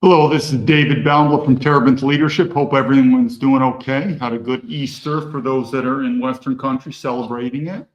Hello, this is David Baumblatt from Terabinth Leadership. Hope everyone's doing okay. Had a good Easter for those that are in Western countries celebrating it.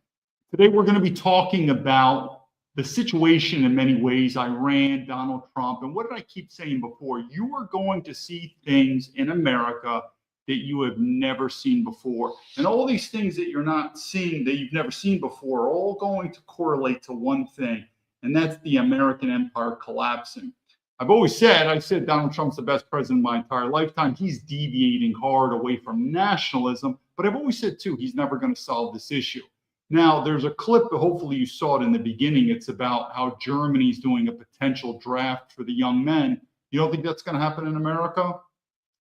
Today, we're going to be talking about the situation in many ways, Iran, Donald Trump, and what did I keep saying before? You are going to see things in America that you have never seen before. And all these things that you're not seeing, that you've never seen before, are all going to correlate to one thing, and that's the American empire collapsing. I said Donald Trump's the best president of my entire lifetime. He's deviating hard away from nationalism, but I've always said too, he's never going to solve this issue. Now, there's a clip, hopefully you saw it in the beginning. It's about how Germany's doing a potential draft for the young men. You don't think that's going to happen in America?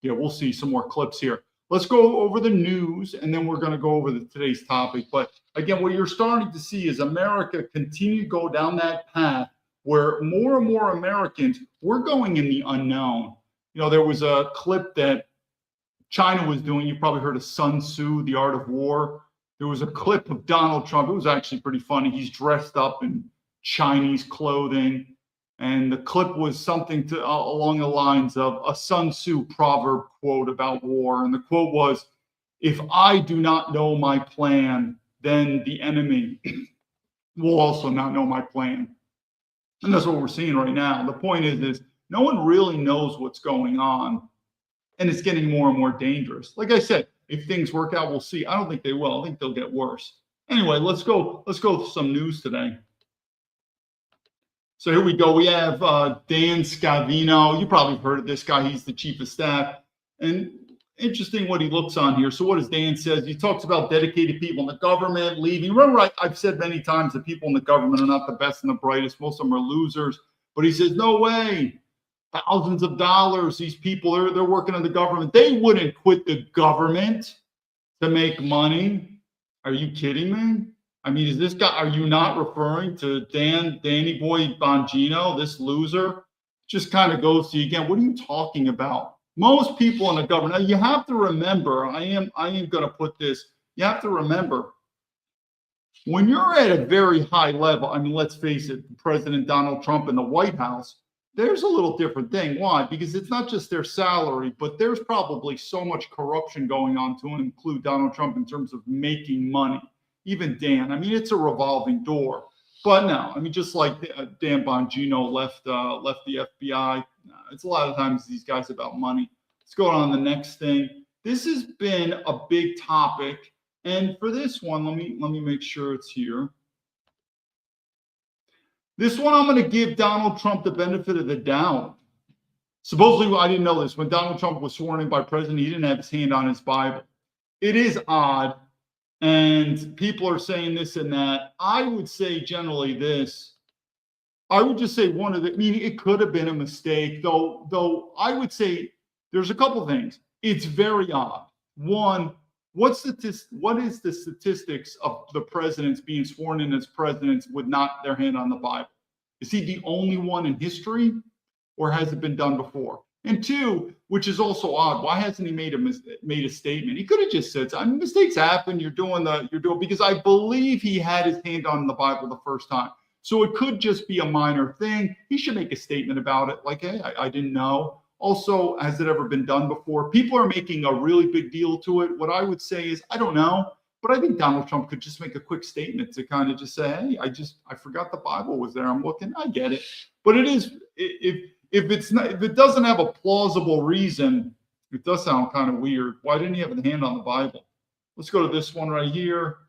Yeah, we'll see some more clips here. Let's go over the news, and then we're going to go over today's topic. But again, what you're starting to see is America continue to go down that path where more and more Americans, we're going in the unknown. You know, there was a clip that China was doing. You probably heard of Sun Tzu, The Art of War. There was a clip of Donald Trump. It was actually pretty funny. He's dressed up in Chinese clothing. And the clip was something along the lines of a Sun Tzu proverb quote about war. And the quote was, "If I do not know my plan, then the enemy will also not know my plan." And that's what we're seeing right now. The point is no one really knows what's going on, and it's getting more and more dangerous. Like I said, if things work out, we'll see. I don't think they will. I think they'll get worse. Anyway, let's go through some news today. So here we go. We have Dan Scavino. You probably heard of this guy. He's the chief of staff. And interesting what he looks on here. So what does Dan says? He talks about dedicated people in the government leaving. Remember, I've said many times that people in the government are not the best and the brightest. Most of them are losers. But he says, no way. Thousands of dollars. These people, they're working in the government. They wouldn't quit the government to make money. Are you kidding me? I mean, is this guy, are you not referring to Danny Boy Bongino, this loser? Just kind of goes to you again. What are you talking about? Most people in the government, now you have to remember, I am going to put this, you have to remember, when you're at a very high level, I mean, let's face it, President Donald Trump in the White House, there's a little different thing. Why? Because it's not just their salary, but there's probably so much corruption going on to include Donald Trump in terms of making money. Even Dan, I mean, it's a revolving door. But no, I mean, just like Dan Bongino left the FBI, it's a lot of times these guys about money. Let's go on the next thing. This has been a big topic, and for this one, let me make sure it's here. This one, I'm going to give Donald Trump the benefit of the doubt. Supposedly, I didn't know this. When Donald Trump was sworn in by president, he didn't have his hand on his Bible. It is odd. And people are saying this and that. I would say generally this. I would just say it could have been a mistake, though I would say there's a couple things. It's very odd. One, what is the statistics of the presidents being sworn in as presidents with not their hand on the Bible? Is he the only one in history, or has it been done before? And two, which is also odd, why hasn't he made a statement? He could have just said, I mean, mistakes happen. You're doing because I believe he had his hand on the Bible the first time. So it could just be a minor thing. He should make a statement about it, like, hey, I didn't know. Also, has it ever been done before? People are making a really big deal to it. What I would say is, I don't know, but I think Donald Trump could just make a quick statement to kind of just say, hey, I forgot the Bible was there. I'm looking. I get it. But it is, if it doesn't have a plausible reason, it does sound kind of weird. Why didn't he have a hand on the Bible? Let's go to this one right here.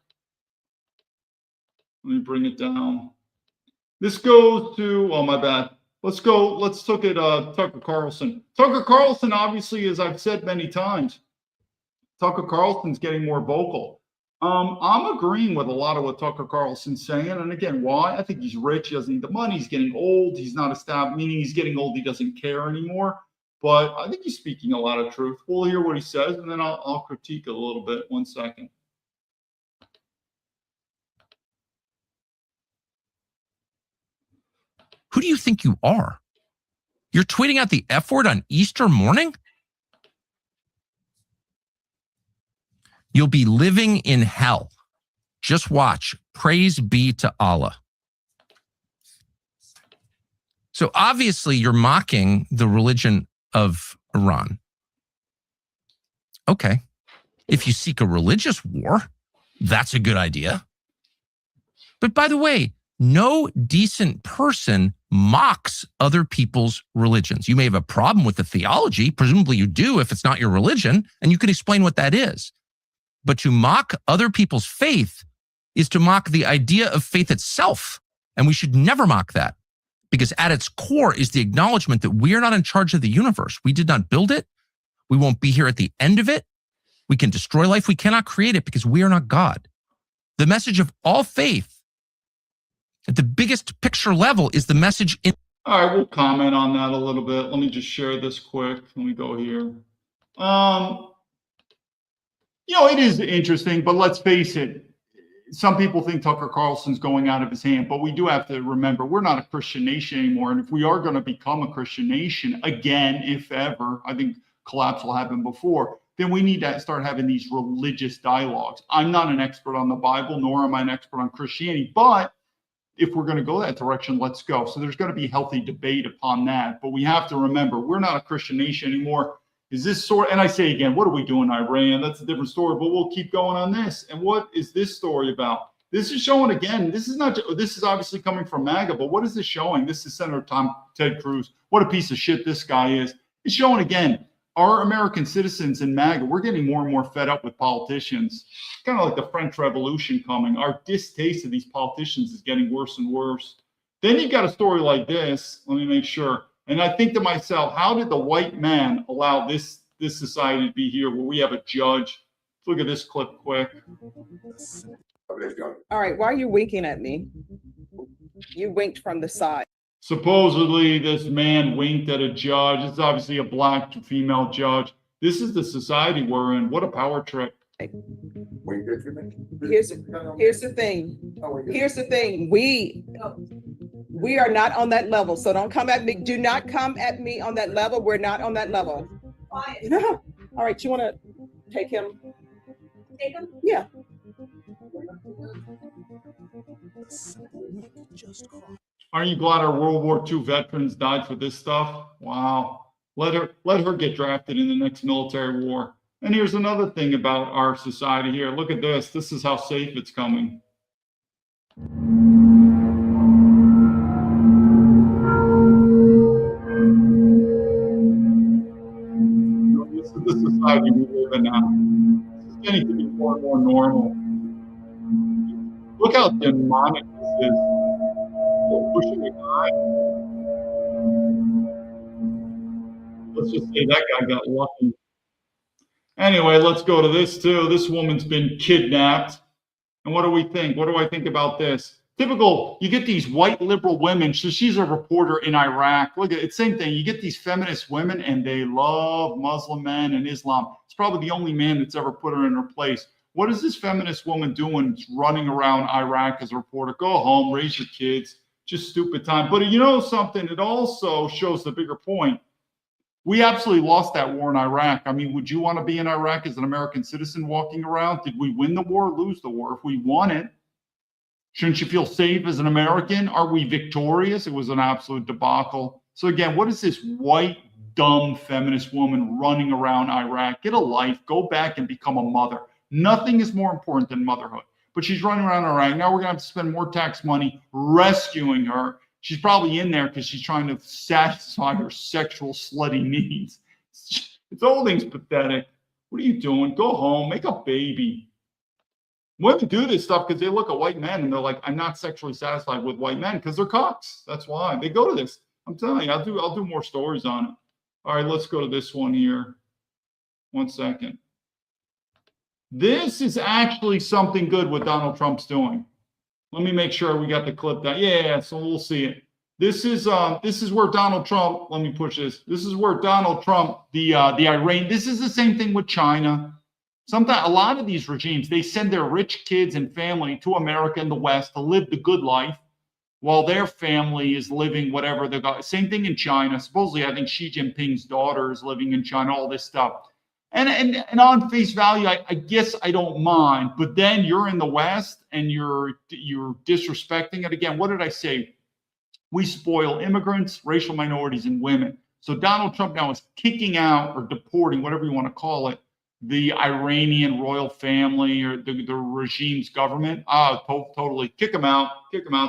Let me bring it down. This goes to, oh, my bad. Let's look at Tucker Carlson. Tucker Carlson, obviously, as I've said many times, Tucker Carlson's getting more vocal. I'm agreeing with a lot of what Tucker Carlson's saying. And again, why? I think he's rich. He doesn't need the money. He's getting old. He's not established, meaning he's getting old. He doesn't care anymore. But I think he's speaking a lot of truth. We'll hear what he says, and then I'll critique it a little bit. 1 second. Who do you think you are? You're tweeting out the F word on Easter morning? You'll be living in hell. Just watch. Praise be to Allah. So obviously you're mocking the religion of Iran. Okay. If you seek a religious war, that's a good idea. But by the way, no decent person mocks other people's religions. You may have a problem with the theology. Presumably you do if it's not your religion, and you can explain what that is. But to mock other people's faith is to mock the idea of faith itself. And we should never mock that, because at its core is the acknowledgement that we are not in charge of the universe. We did not build it. We won't be here at the end of it. We can destroy life. We cannot create it because we are not God. The message of all faith at the biggest picture level is the message in. All right, we'll comment on that a little bit. Let me just share this quick. Let me go here. It is interesting, but let's face it. Some people think Tucker Carlson's going out of his hand, but we do have to remember we're not a Christian nation anymore. And if we are going to become a Christian nation again, if ever, I think collapse will happen before, then we need to start having these religious dialogues. I'm not an expert on the Bible, nor am I an expert on Christianity, but if we're going to go that direction, let's go. So there's going to be healthy debate upon that, but we have to remember we're not a Christian nation anymore. Is this sort? And I say again, what are we doing, Iran? That's a different story, but we'll keep going on this. And what is this story about? This is showing again. This is obviously coming from MAGA, but what is this showing? This is Senator Ted Cruz. What a piece of shit this guy is. It's showing again, our American citizens in MAGA, we're getting more and more fed up with politicians. Kind of like the French Revolution coming. Our distaste of these politicians is getting worse and worse. Then you've got a story like this. Let me make sure. And I think to myself, how did the white man allow this society to be here where we have a judge? Let's look at this clip quick. All right, why are you winking at me? You winked from the side. Supposedly, this man winked at a judge. It's obviously a black female judge. This is the society we're in. What a power trip. Here's the thing. Here's the thing. We are not on that level. So don't come at me. Do not come at me on that level. We're not on that level. All right, you want to take him? Take him? Yeah. Aren't you glad our World War II veterans died for this stuff? Wow. Let her get drafted in the next military war. And here's another thing about our society here. Look at this. This is how safe it's coming. This is the society we live in now. This is getting to be more and more normal. Look how demonic this is. They're pushing a guy. Let's just say that guy got lucky. Anyway, let's go to this too. This woman's been kidnapped. And what do we think? What do I think about this? Typical, you get these white liberal women. So she's a reporter in Iraq. Look at it, same thing. You get these feminist women and they love Muslim men and Islam. It's probably the only man that's ever put her in her place. What is this feminist woman doing running around Iraq as a reporter? Go home, raise your kids. Just stupid time. But you know something? It also shows the bigger point. We absolutely lost that war in Iraq. I mean, would you want to be in Iraq as an American citizen walking around? Did we win the war or lose the war? If we won it, shouldn't you feel safe as an American? Are we victorious? It was an absolute debacle. So again, what is this white, dumb feminist woman running around Iraq? Get a life. Go back and become a mother. Nothing is more important than motherhood. But she's running around Iraq. Now we're going to have to spend more tax money rescuing her. She's probably in there because she's trying to satisfy her sexual slutty needs. It's all things pathetic. What are you doing? Go home, make a baby. Women do this stuff because they look at white men and they're like, I'm not sexually satisfied with white men because they're cocks. That's why they go to this. I'm telling you, I'll do more stories on it. All right, let's go to this one here. 1 second. This is actually something good what Donald Trump's doing. Let me make sure we got the clip down. Yeah, so we'll see it. This is where Donald Trump, let me push this. This is where Donald Trump, the Iran, this is the same thing with China. Sometimes a lot of these regimes, they send their rich kids and family to America and the West to live the good life while their family is living whatever they got. Same thing in China. Supposedly, I think Xi Jinping's daughter is living in China, all this stuff. And on face value, I guess I don't mind. But then you're in the West and you're disrespecting it. Again, what did I say? We spoil immigrants, racial minorities, and women. So Donald Trump now is kicking out or deporting, whatever you want to call it, the Iranian royal family or the regime's government. Totally kick them out.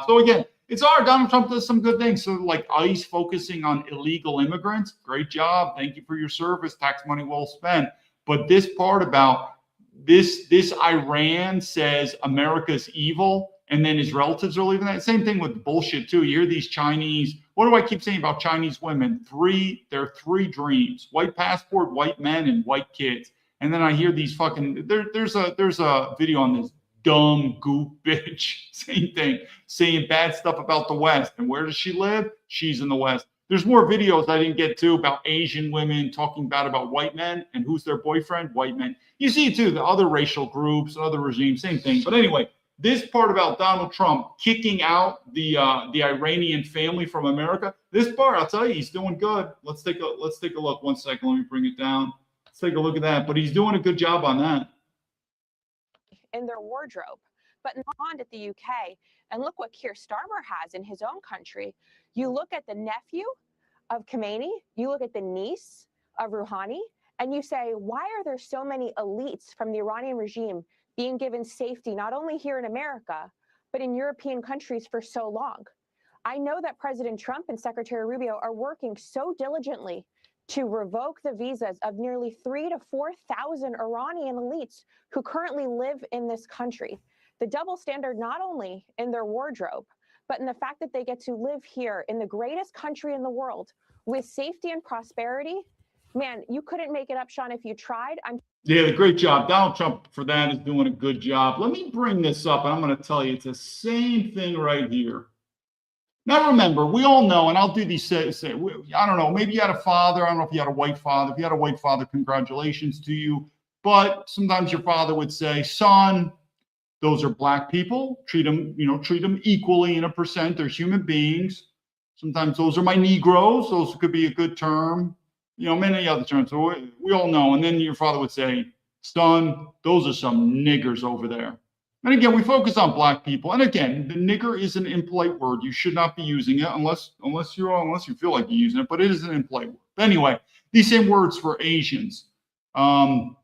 So again, it's hard. Donald Trump does some good things. So like ICE focusing on illegal immigrants, great job. Thank you for your service. Tax money well spent. But this part about this Iran says America's evil, and then his relatives are leaving that. Same thing with bullshit too. You hear these Chinese. What do I keep saying about Chinese women? There are three dreams: white passport, white men, and white kids. And then I hear these fucking. There's a video on this dumb goop bitch. Same thing, saying bad stuff about the West. And where does she live? She's in the West. There's more videos I didn't get to about Asian women talking bad about white men and who's their boyfriend, white men. You see it too, the other racial groups, other regimes, same thing. But anyway, this part about Donald Trump kicking out the Iranian family from America, this part, I'll tell you, he's doing good. Let's take a look. 1 second, let me bring it down. Let's take a look at that. But he's doing a good job on that. In their wardrobe, but not at the UK. And look what Keir Starmer has in his own country. You look at the nephew of Khomeini, you look at the niece of Rouhani, and you say, why are there so many elites from the Iranian regime being given safety, not only here in America, but in European countries for so long? I know that President Trump and Secretary Rubio are working so diligently to revoke the visas of nearly 3,000 to 4,000 Iranian elites who currently live in this country. The double standard, not only in their wardrobe, but in the fact that they get to live here in the greatest country in the world with safety and prosperity. Man, you couldn't make it up, Sean, if you tried. Yeah, great job. Donald Trump for that is doing a good job. Let me bring this up, and I'm going to tell you, it's the same thing right here. Now, remember, we all know, and I'll do these, I don't know, maybe you had a father. I don't know if you had a white father. If you had a white father, congratulations to you. But sometimes your father would say, son, those are black people. Treat them equally in a percent. They're human beings. Sometimes those are my Negroes. Those could be a good term. Many other terms. So we all know. And then your father would say, son, those are some niggers over there. And again, we focus on black people. And again, the nigger is an impolite word. You should not be using it unless you feel like you're using it, but it is an impolite word. Anyway, these same words for Asians. Sometimes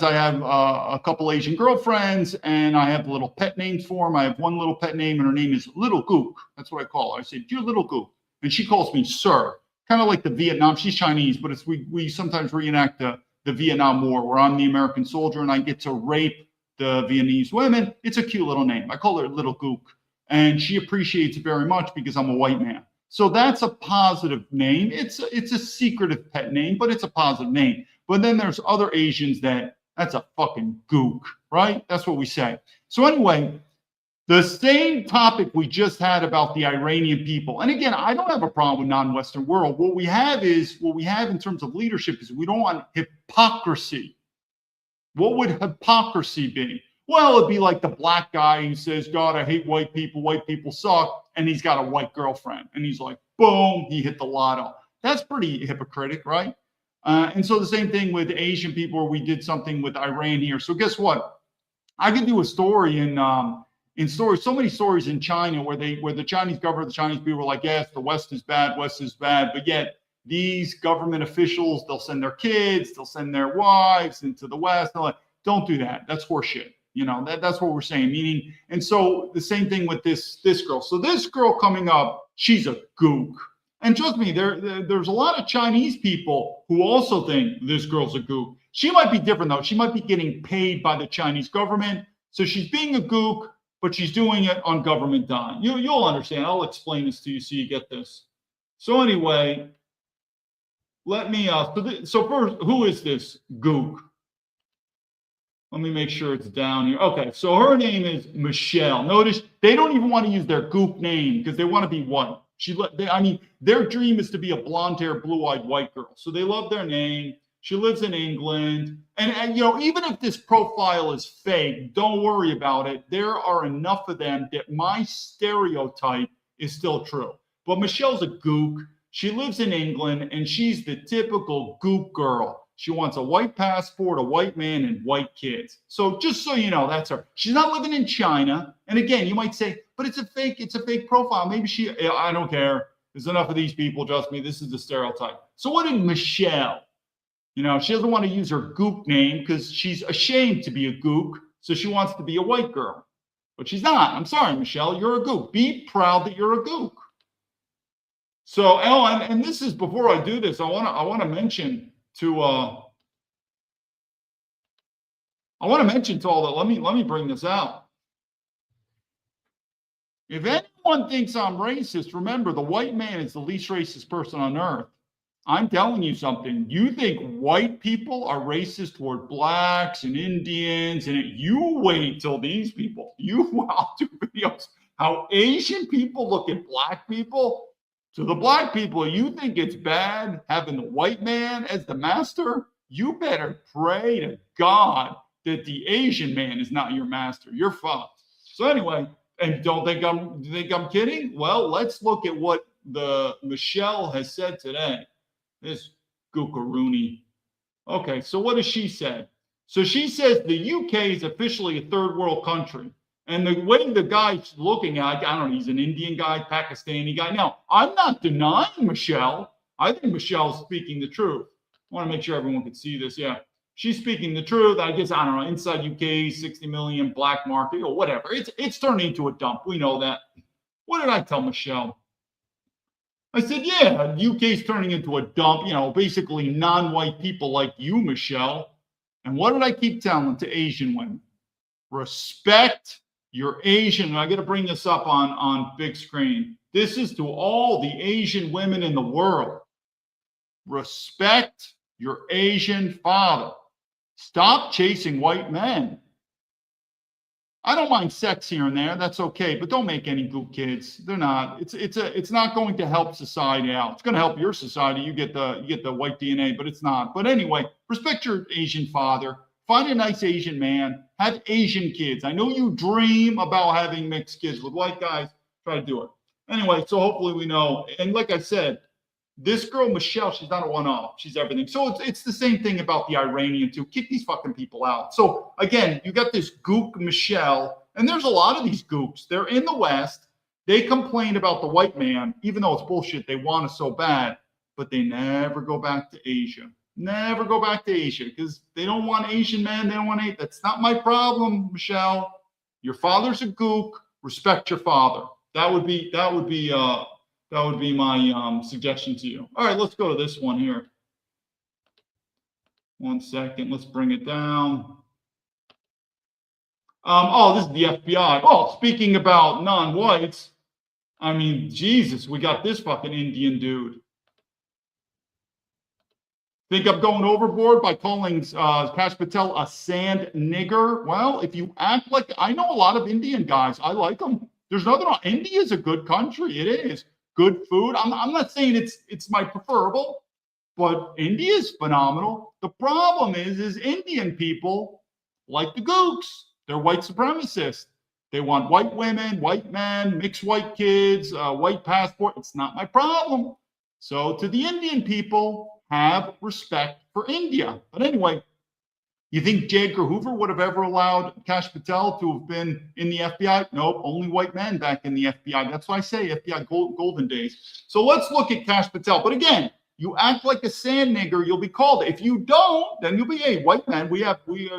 I have a couple Asian girlfriends and I have little pet names for them. I have one little pet name and her name is Little Gook. That's what I call her. I say, dear Little Gook. And she calls me sir, kind of like the Vietnam. She's Chinese, but we sometimes reenact the Vietnam War where I'm the American soldier and I get to rape the Vietnamese women. It's a cute little name. I call her Little Gook. And she appreciates it very much because I'm a white man. So that's a positive name. It's a secretive pet name, but it's a positive name. But then there's other Asians that's a fucking gook, right? That's what we say. So anyway, the same topic we just had about the Iranian people. And again, I don't have a problem with non-Western world. What we have in terms of leadership is we don't want hypocrisy. What would hypocrisy be? Well, it'd be like the black guy who says, God, I hate white people suck. And he's got a white girlfriend. And he's like, boom, he hit the lotto. That's pretty hypocritic, right? And so the same thing with Asian people where we did something with Iran here. So guess what? I could do a story so many stories in China where the Chinese government, the Chinese people were like, yes, the West is bad. But yet these government officials, they'll send their kids, they'll send their wives into the West. They're like, don't do that. That's horseshit. That's what we're saying. Meaning, and so the same thing with this girl. So this girl coming up, she's a gook. And trust me, there's a lot of Chinese people who also think this girl's a gook. She might be different though. She might be getting paid by the Chinese government. So she's being a gook, but she's doing it on government dime. You'll understand. I'll explain this to you so you get this. So anyway, let me, so first, who is this gook? Let me make sure it's down here. Okay, so her name is Michelle. Notice they don't even want to use their gook name because they want to be white. Their dream is to be a blonde-haired, blue-eyed white girl. So they love their name. She lives in England. And even if this profile is fake, don't worry about it. There are enough of them that my stereotype is still true. But Michelle's a gook. She lives in England, and she's the typical gook girl. She wants a white passport, a white man, and white kids. So just so you know, that's her. She's not living in China. And again, you might say, but it's a fake profile. Maybe I don't care. There's enough of these people, trust me, this is the stereotype. So what did Michelle? You know, she doesn't want to use her gook name because she's ashamed to be a gook, so she wants to be a white girl. But she's not. I'm sorry, Michelle, you're a gook. Be proud that you're a gook. So, and this is, before I do this, I want to mention to all that, let me bring this out. If anyone thinks I'm racist, remember, the white man is the least racist person on earth. I'm telling you something. You think white people are racist toward blacks and Indians, and you wait till these people, I'll do videos, how Asian people look at black people. To the black people, you think it's bad having the white man as the master? You better pray to God that the Asian man is not your master. You're fucked. So anyway, and don't think I'm kidding? Well, let's look at what the Michelle has said today. This gookaroony. Okay, so what has she said? So she says the UK is officially a third world country. And the way the guy's looking at, I don't know, he's an Indian guy, Pakistani guy. Now, I'm not denying Michelle. I think Michelle's speaking the truth. I want to make sure everyone can see this. Yeah, she's speaking the truth. I guess, I don't know, inside UK, 60 million black market or whatever. It's turning into a dump. We know that. What did I tell Michelle? I said, yeah, UK's turning into a dump, you know, basically non-white people like you, Michelle. And what did I keep telling to Asian women? Respect your Asian. I got to bring this up on big screen. This is to all the Asian women in the world. Respect your Asian father. Stop chasing white men. I don't mind sex here and there. That's okay, but don't make any goop kids. They're not. It's not going to help society out. It's going to help your society. You get the white DNA, but it's not. But anyway, respect your Asian father. Find a nice Asian man. Have Asian kids. I know you dream about having mixed kids with white guys. Try to do it. Anyway, so hopefully we know. And like I said, this girl, Michelle, she's not a one-off. She's everything. So it's the same thing about the Iranian too. Kick these fucking people out. So again, you got this gook Michelle, and there's a lot of these gooks. They're in the West. They complain about the white man, even though it's bullshit. They want it so bad, but they never go back to Asia. Never go back to Asia because they don't want Asian men. They don't want to. That's not my problem, Michelle. Your father's a gook. Respect your father. That would be my suggestion to you. All right, let's go to this one here. 1 second. Let's bring it down. This is the FBI. Oh, speaking about non-whites, I mean, Jesus, we got this fucking Indian dude. Think I'm going overboard by calling Kash Patel a sand nigger? Well, if you act like, I know a lot of Indian guys. I like them. There's nothing wrong. India's a good country. It is. Good food. I'm not saying it's my preferable, but India's phenomenal. The problem is Indian people like the gooks. They're white supremacists. They want white women, white men, mixed white kids, white passport. It's not my problem. So to the Indian people, have respect for India. But anyway, you think J. Edgar Hoover would have ever allowed Kash Patel to have been in the FBI? Nope, only white men back in the FBI. That's why I say FBI golden days. So let's look at Kash Patel. But again, you act like a sand nigger, you'll be called. If you don't, then you'll be a white man.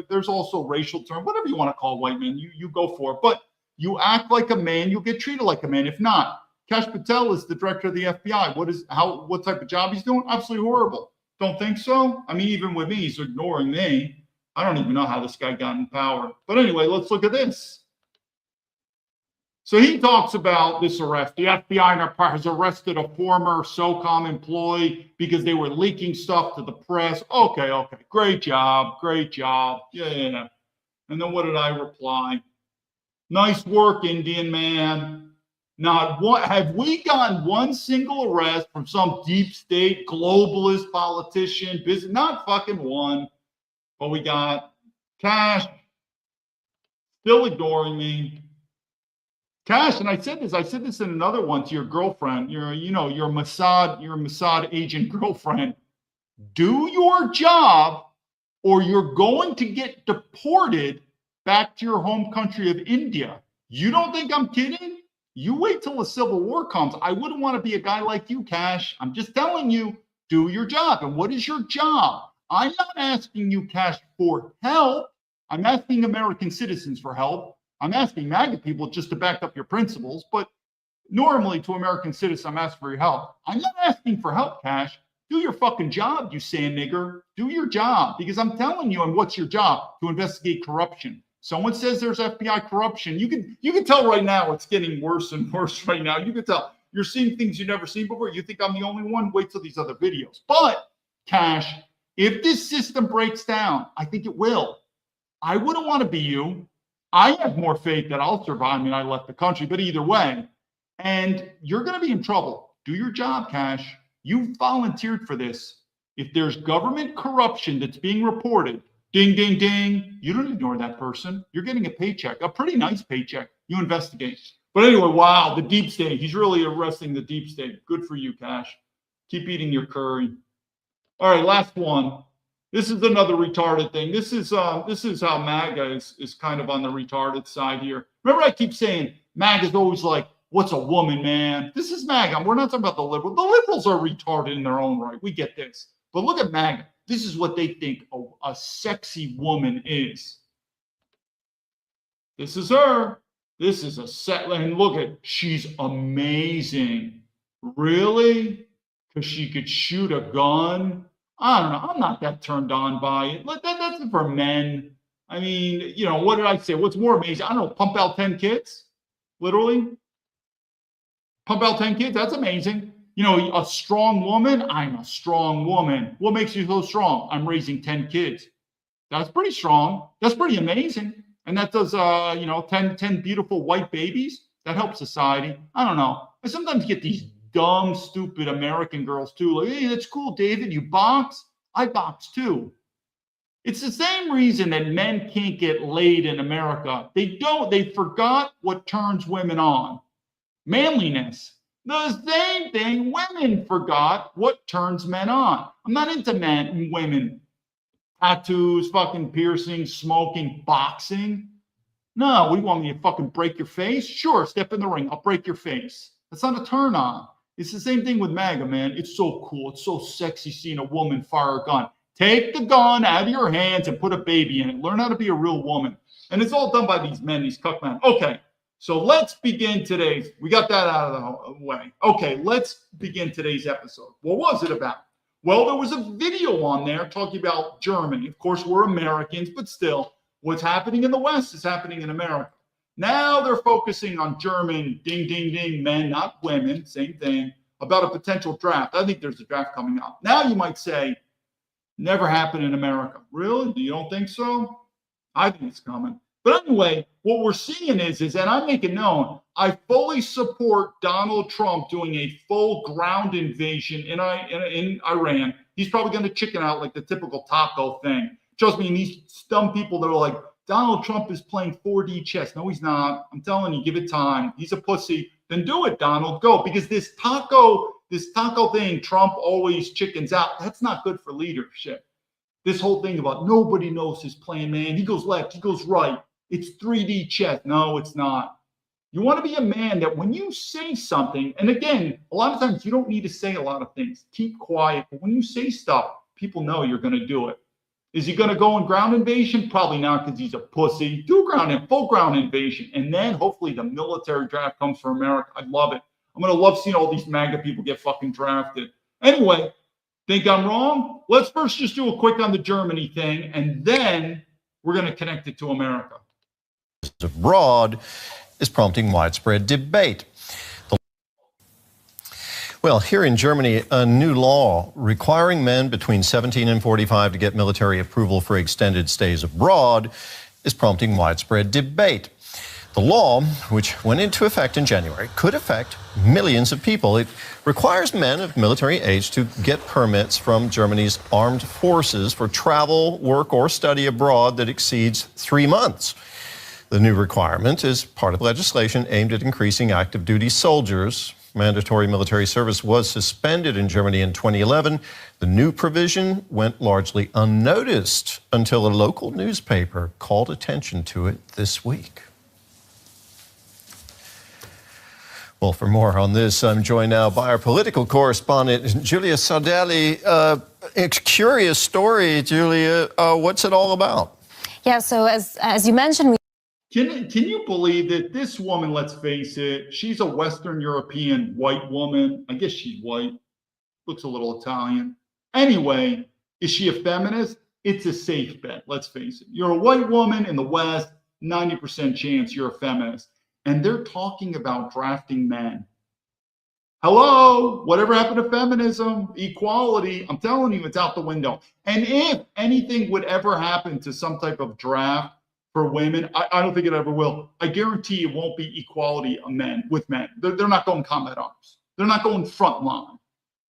There's also racial term, whatever you want to call white men, you go for it. But you act like a man, you'll get treated like a man. If not, Kash Patel is the director of the FBI. What type of job he's doing? Absolutely horrible. Don't think so? I mean, even with me, he's ignoring me. I don't even know how this guy got in power. But anyway, let's look at this. So he talks about this arrest. The FBI has arrested a former SOCOM employee because they were leaking stuff to the press. Okay. Great job. Yeah. And then what did I reply? Nice work, Indian man. Not what have we gotten one single arrest from some deep state globalist politician, business? Not fucking one. But we got Kash still ignoring me. Kash, and I said this in another one to your girlfriend, your Mossad agent girlfriend. Do your job, or you're going to get deported back to your home country of India. You don't think I'm kidding? You wait till the Civil War comes. I wouldn't want to be a guy like you, Cash. I'm just telling you, do your job. And what is your job? I'm not asking you, Cash, for help. I'm asking American citizens for help. I'm asking MAGA people just to back up your principles. But normally to American citizens, I'm asking for your help. I'm not asking for help, Cash. Do your fucking job, you sand nigger. Do your job. Because I'm telling you, and what's your job? To investigate corruption. Someone says there's FBI corruption. You can tell right now it's getting worse and worse right now. You can tell. You're seeing things you've never seen before. You think I'm the only one? Wait till these other videos. But, Cash, if this system breaks down, I think it will. I wouldn't want to be you. I have more faith that I'll survive. I mean, I left the country, but either way. And you're going to be in trouble. Do your job, Cash. You volunteered for this. If there's government corruption that's being reported, ding, ding, ding. You don't ignore that person. You're getting a paycheck, a pretty nice paycheck. You investigate. But anyway, wow, the deep state. He's really arresting the deep state. Good for you, Cash. Keep eating your curry. All right, last one. This is another retarded thing. This is how MAGA is kind of on the retarded side here. Remember, I keep saying MAGA is always like, what's a woman, man? This is MAGA. We're not talking about the liberals. The liberals are retarded in their own right. We get this. But look at MAGA. This is what they think a sexy woman is. This is her. This is a set. And look at, she's amazing. Really? Because she could shoot a gun? I don't know. I'm not that turned on by it. That's for men. I mean, you know, what did I say? What's more amazing? I don't know. Pump out 10 kids? Literally? Pump out 10 kids? That's amazing. You know, a strong woman, I'm a strong woman. What makes you so strong? I'm raising 10 kids. That's pretty strong. That's pretty amazing. And that does, 10 beautiful white babies. That helps society. I don't know. I sometimes get these dumb, stupid American girls too. Like, hey, that's cool, David. You box? I box too. It's the same reason that men can't get laid in America. They forgot what turns women on. Manliness. The same thing, women forgot what turns men on. I'm not into men and women. Tattoos, fucking piercings, smoking, boxing. No, what do you want me to fucking break your face? Sure, step in the ring. I'll break your face. That's not a turn on. It's the same thing with MAGA, man. It's so cool. It's so sexy seeing a woman fire a gun. Take the gun out of your hands and put a baby in it. Learn how to be a real woman. And it's all done by these men, these cuck men. Okay. So let's begin today's, we got that out of the way. Okay, let's begin today's episode. What was it about? Well, there was a video on there talking about Germany. Of course, we're Americans, but still, what's happening in the West is happening in America. Now they're focusing on German, ding, ding, ding, men, not women, same thing, about a potential draft. I think there's a draft coming up. Now you might say, never happened in America. Really? You don't think so? I think it's coming. But anyway, what we're seeing is, and I make it known, I fully support Donald Trump doing a full ground invasion in Iran. He's probably going to chicken out like the typical taco thing. Trust me, and these dumb people that are like, Donald Trump is playing 4D chess. No, he's not. I'm telling you, give it time. He's a pussy. Then do it, Donald. Go. Because this taco thing, Trump always chickens out. That's not good for leadership. This whole thing about nobody knows his plan, man. He goes left, he goes right. It's 3D chess. No, it's not. You want to be a man that when you say something, and again, a lot of times you don't need to say a lot of things. Keep quiet. But when you say stuff, people know you're going to do it. Is he going to go on ground invasion? Probably not, because he's a pussy. Do full ground invasion. And then hopefully the military draft comes for America. I love it. I'm going to love seeing all these MAGA people get fucking drafted. Anyway, think I'm wrong? Let's first just do a quick on the Germany thing, and then we're going to connect it to America. Abroad is prompting widespread debate. Well, here in Germany, a new law requiring men between 17 and 45 to get military approval for extended stays abroad is prompting widespread debate. The law, which went into effect in January, could affect millions of people. It requires men of military age to get permits from Germany's armed forces for travel, work, or study abroad that exceeds 3 months. The new requirement is part of legislation aimed at increasing active duty soldiers. Mandatory military service was suspended in Germany in 2011. The new provision went largely unnoticed until a local newspaper called attention to it this week. Well, for more on this, I'm joined now by our political correspondent, Julia Sardelli. Curious story, Julia. What's it all about? Yeah, so as you mentioned, Can you believe that this woman, let's face it, she's a Western European white woman. I guess she's white, looks a little Italian. Anyway, is she a feminist? It's a safe bet, let's face it. You're a white woman in the West, 90% chance you're a feminist. And they're talking about drafting men. Hello, whatever happened to feminism, equality? I'm telling you, it's out the window. And if anything would ever happen to some type of draft for women, I don't think it ever will. I guarantee it won't be equality of men with men. They're not going combat arms. They're not going front line.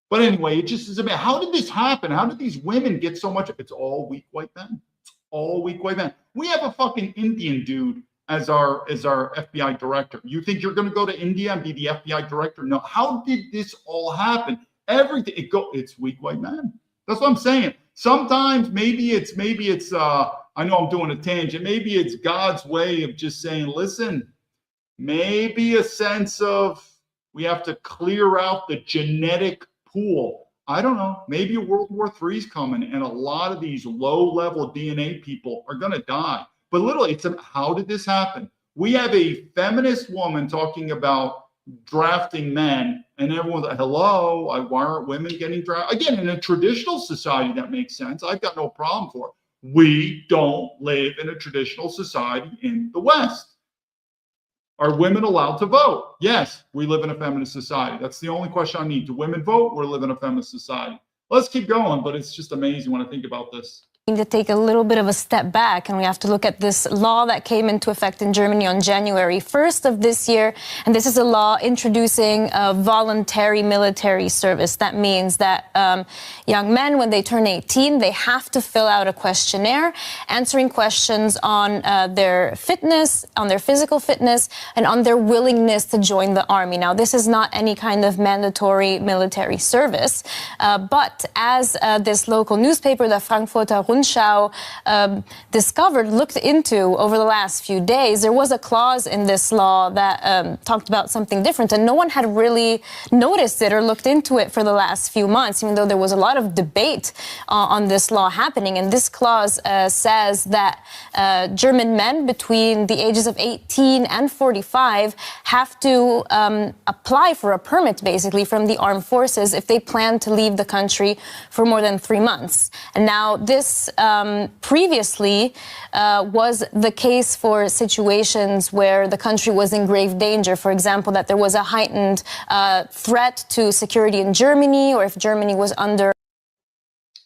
But anyway, it just is about how did this happen? How did these women get so much? It's all weak white men. It's all weak white men. We have a fucking Indian dude as our FBI director. You think you're going to go to India and be the FBI director? No. How did this all happen? Everything it's weak white men. That's what I'm saying. Sometimes maybe it's I know I'm doing a tangent. Maybe it's God's way of just saying, listen, maybe a sense of we have to clear out the genetic pool. I don't know. Maybe a World War III is coming and a lot of these low-level DNA people are going to die. But literally, it's how did this happen? We have a feminist woman talking about drafting men, and everyone's like, hello, why aren't women getting drafted? Again, in a traditional society, that makes sense. I've got no problem for it. We don't live in a traditional society in the West. Are women allowed to vote? Yes, we live in a feminist society. That's the only question I need. Do women vote? We live in a feminist society. Let's keep going, but it's just amazing when I think about this. to take a little bit of a step back, and we have to look at this law that came into effect in Germany on January 1st of this year. And this is a law introducing a voluntary military service. That means that young men, when they turn 18, they have to fill out a questionnaire answering questions on their fitness, on their physical fitness, and on their willingness to join the army. Now, this is not any kind of mandatory military service, but as this local newspaper, the Frankfurter Rundschau, looked into over the last few days, there was a clause in this law that talked about something different, and no one had really noticed it or looked into it for the last few months, even though there was a lot of debate on this law happening. And this clause says that German men between the ages of 18 and 45 have to apply for a permit, basically, from the armed forces if they plan to leave the country for more than 3 months. And now this previously was the case for situations where the country was in grave danger. For example, that there was a heightened threat to security in Germany, or if Germany was under.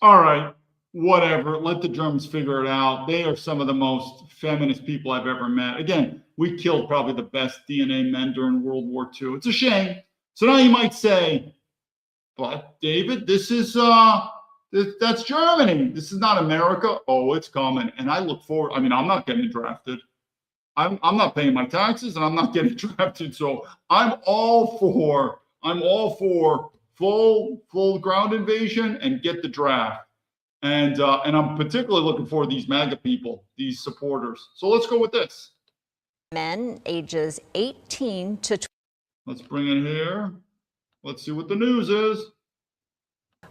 All right, whatever. Let the Germans figure it out. They are some of the most feminist people I've ever met. Again, we killed probably the best DNA men during World War II. It's a shame. So now you might say, but David, this is that's Germany. This is not America. Oh, it's coming. And I look forward. I mean, I'm not getting drafted. I'm not paying my taxes, and I'm not getting drafted. So I'm all for full ground invasion and get the draft. And I'm particularly looking for these MAGA people, these supporters. So let's go with this. Men ages 18 to 20. Let's bring it here. Let's see what the news is.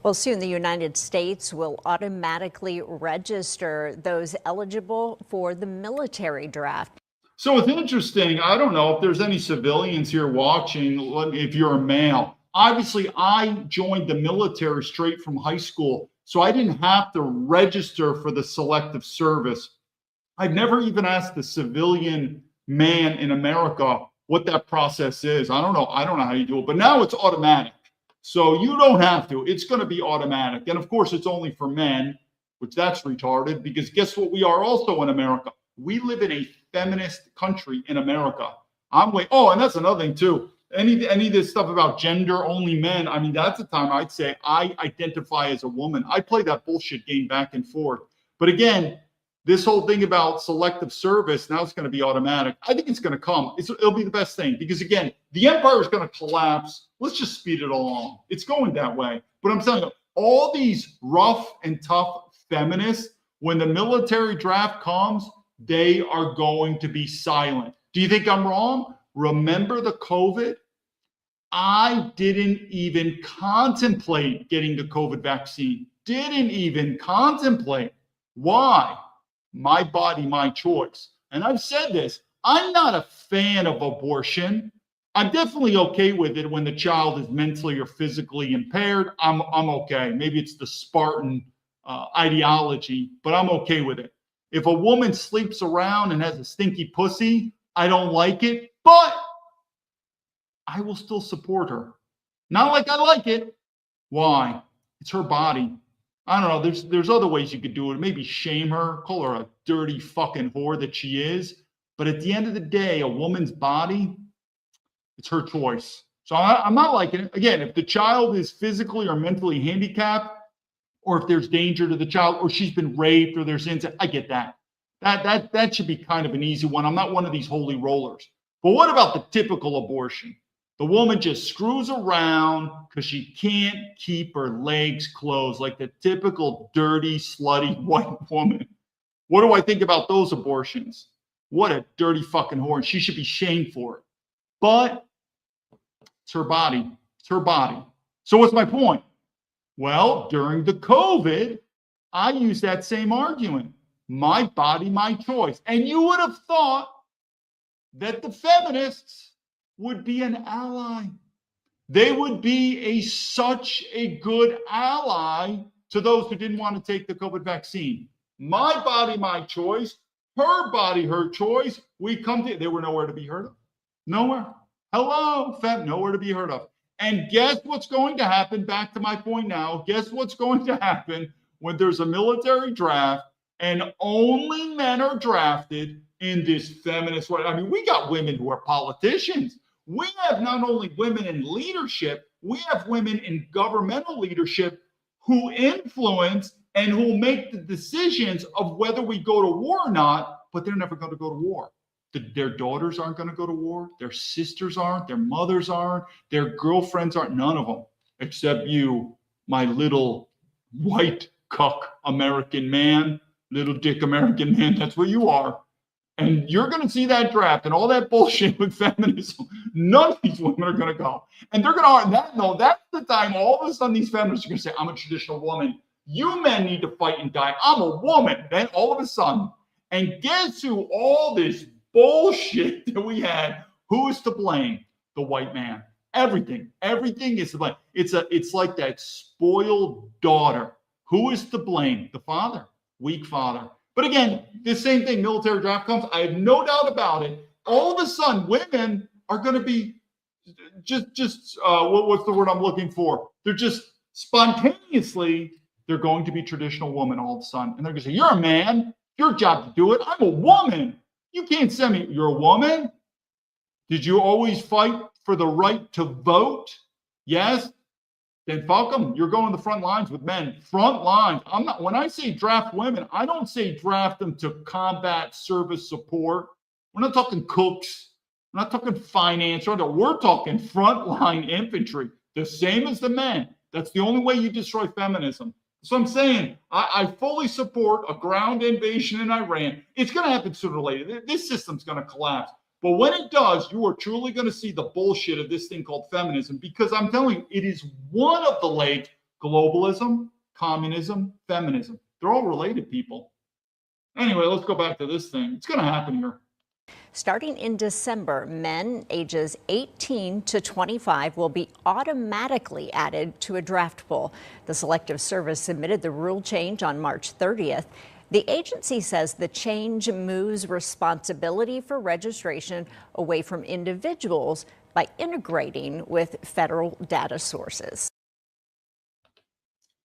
Well, soon the United States will automatically register those eligible for the military draft. So it's interesting. I don't know if there's any civilians here watching, if you're a male. Obviously, I joined the military straight from high school, so I didn't have to register for the selective service. I've never even asked the civilian man in America what that process is. I don't know how you do it, but now it's automatic. So you don't have to. It's going to be automatic. And of course, it's only for men, which that's retarded, because guess what we are also in America? We live in a feminist country in America. Oh, and that's another thing too. Any of this stuff about gender only men, I mean, that's the time I'd say I identify as a woman. I play that bullshit game back and forth. But again, this whole thing about selective service, now it's going to be automatic. I think it's going to come. It'll be the best thing because, again, the empire is going to collapse. Let's just speed it along. It's going that way. But I'm telling you, all these rough and tough feminists, when the military draft comes, they are going to be silent. Do you think I'm wrong? Remember the COVID? I didn't even contemplate getting the COVID vaccine. Didn't even contemplate. Why? My body, my choice. And I've said this, I'm not a fan of abortion. I'm definitely okay with it when the child is mentally or physically impaired. I'm okay. Maybe it's the Spartan ideology, but I'm okay with it. If a woman sleeps around and has a stinky pussy, I don't like it, but I will still support her. Not like I like it. Why? It's her body. I don't know. There's other ways you could do it. Maybe shame her, call her a dirty fucking whore that she is. But at the end of the day, a woman's body, it's her choice. So I'm not liking it. Again, if the child is physically or mentally handicapped, or if there's danger to the child, or she's been raped, or there's incest, I get that. That should be kind of an easy one. I'm not one of these holy rollers. But what about the typical abortion? The woman just screws around because she can't keep her legs closed, like the typical dirty, slutty white woman. What do I think about those abortions? What a dirty fucking whore. And she should be shamed for it. But it's her body. It's her body. So what's my point? Well, during the COVID, I used that same argument. My body, my choice. And you would have thought that the feminists would be an ally. They would be such a good ally to those who didn't want to take the COVID vaccine. My body, my choice. Her body, her choice. We come to, they were nowhere to be heard of. Nowhere. Hello, nowhere to be heard of. And guess what's going to happen? Back to my point now. Guess what's going to happen when there's a military draft and only men are drafted in this feminist way? I mean, we got women who are politicians. We have not only women in leadership, we have women in governmental leadership who influence and who make the decisions of whether we go to war or not, but they're never going to go to war. Their daughters aren't going to go to war. Their sisters aren't. Their mothers aren't. Their girlfriends aren't. None of them, except you, my little white cuck American man, little dick American man. That's what you are. And you're going to see that draft and all that bullshit with feminism. None of these women are going to go. And they're going to, that's the time all of a sudden these feminists are going to say, I'm a traditional woman. You men need to fight and die. I'm a woman. Then all of a sudden, and guess who all this bullshit that we had, who is to blame? The white man. Everything is to blame. It's like that spoiled daughter. Who is to blame? The father. Weak father. But again, the same thing, military draft comes. I have no doubt about it. All of a sudden, women are going to be what's the word I'm looking for? They're just spontaneously, they're going to be traditional women all of a sudden. And they're going to say, you're a man. Your job to do it. I'm a woman. You can't send me. You're a woman? Did you always fight for the right to vote? Yes. Then fuck them. You're going to the front lines with men. Front lines. I'm not. When I say draft women, I don't say draft them to combat service support. We're not talking cooks. We're not talking finance. We're talking frontline infantry. The same as the men. That's the only way you destroy feminism. So I'm saying I fully support a ground invasion in Iran. It's going to happen sooner or later. This system's going to collapse. But when it does, you are truly going to see the bullshit of this thing called feminism, because I'm telling you, it is one of the legs: globalism, communism, feminism. They're all related, people. Anyway, let's go back to this thing. It's going to happen here. Starting in December, men ages 18 to 25 will be automatically added to a draft pool. The Selective Service submitted the rule change on March 30th. The agency says the change moves responsibility for registration away from individuals by integrating with federal data sources.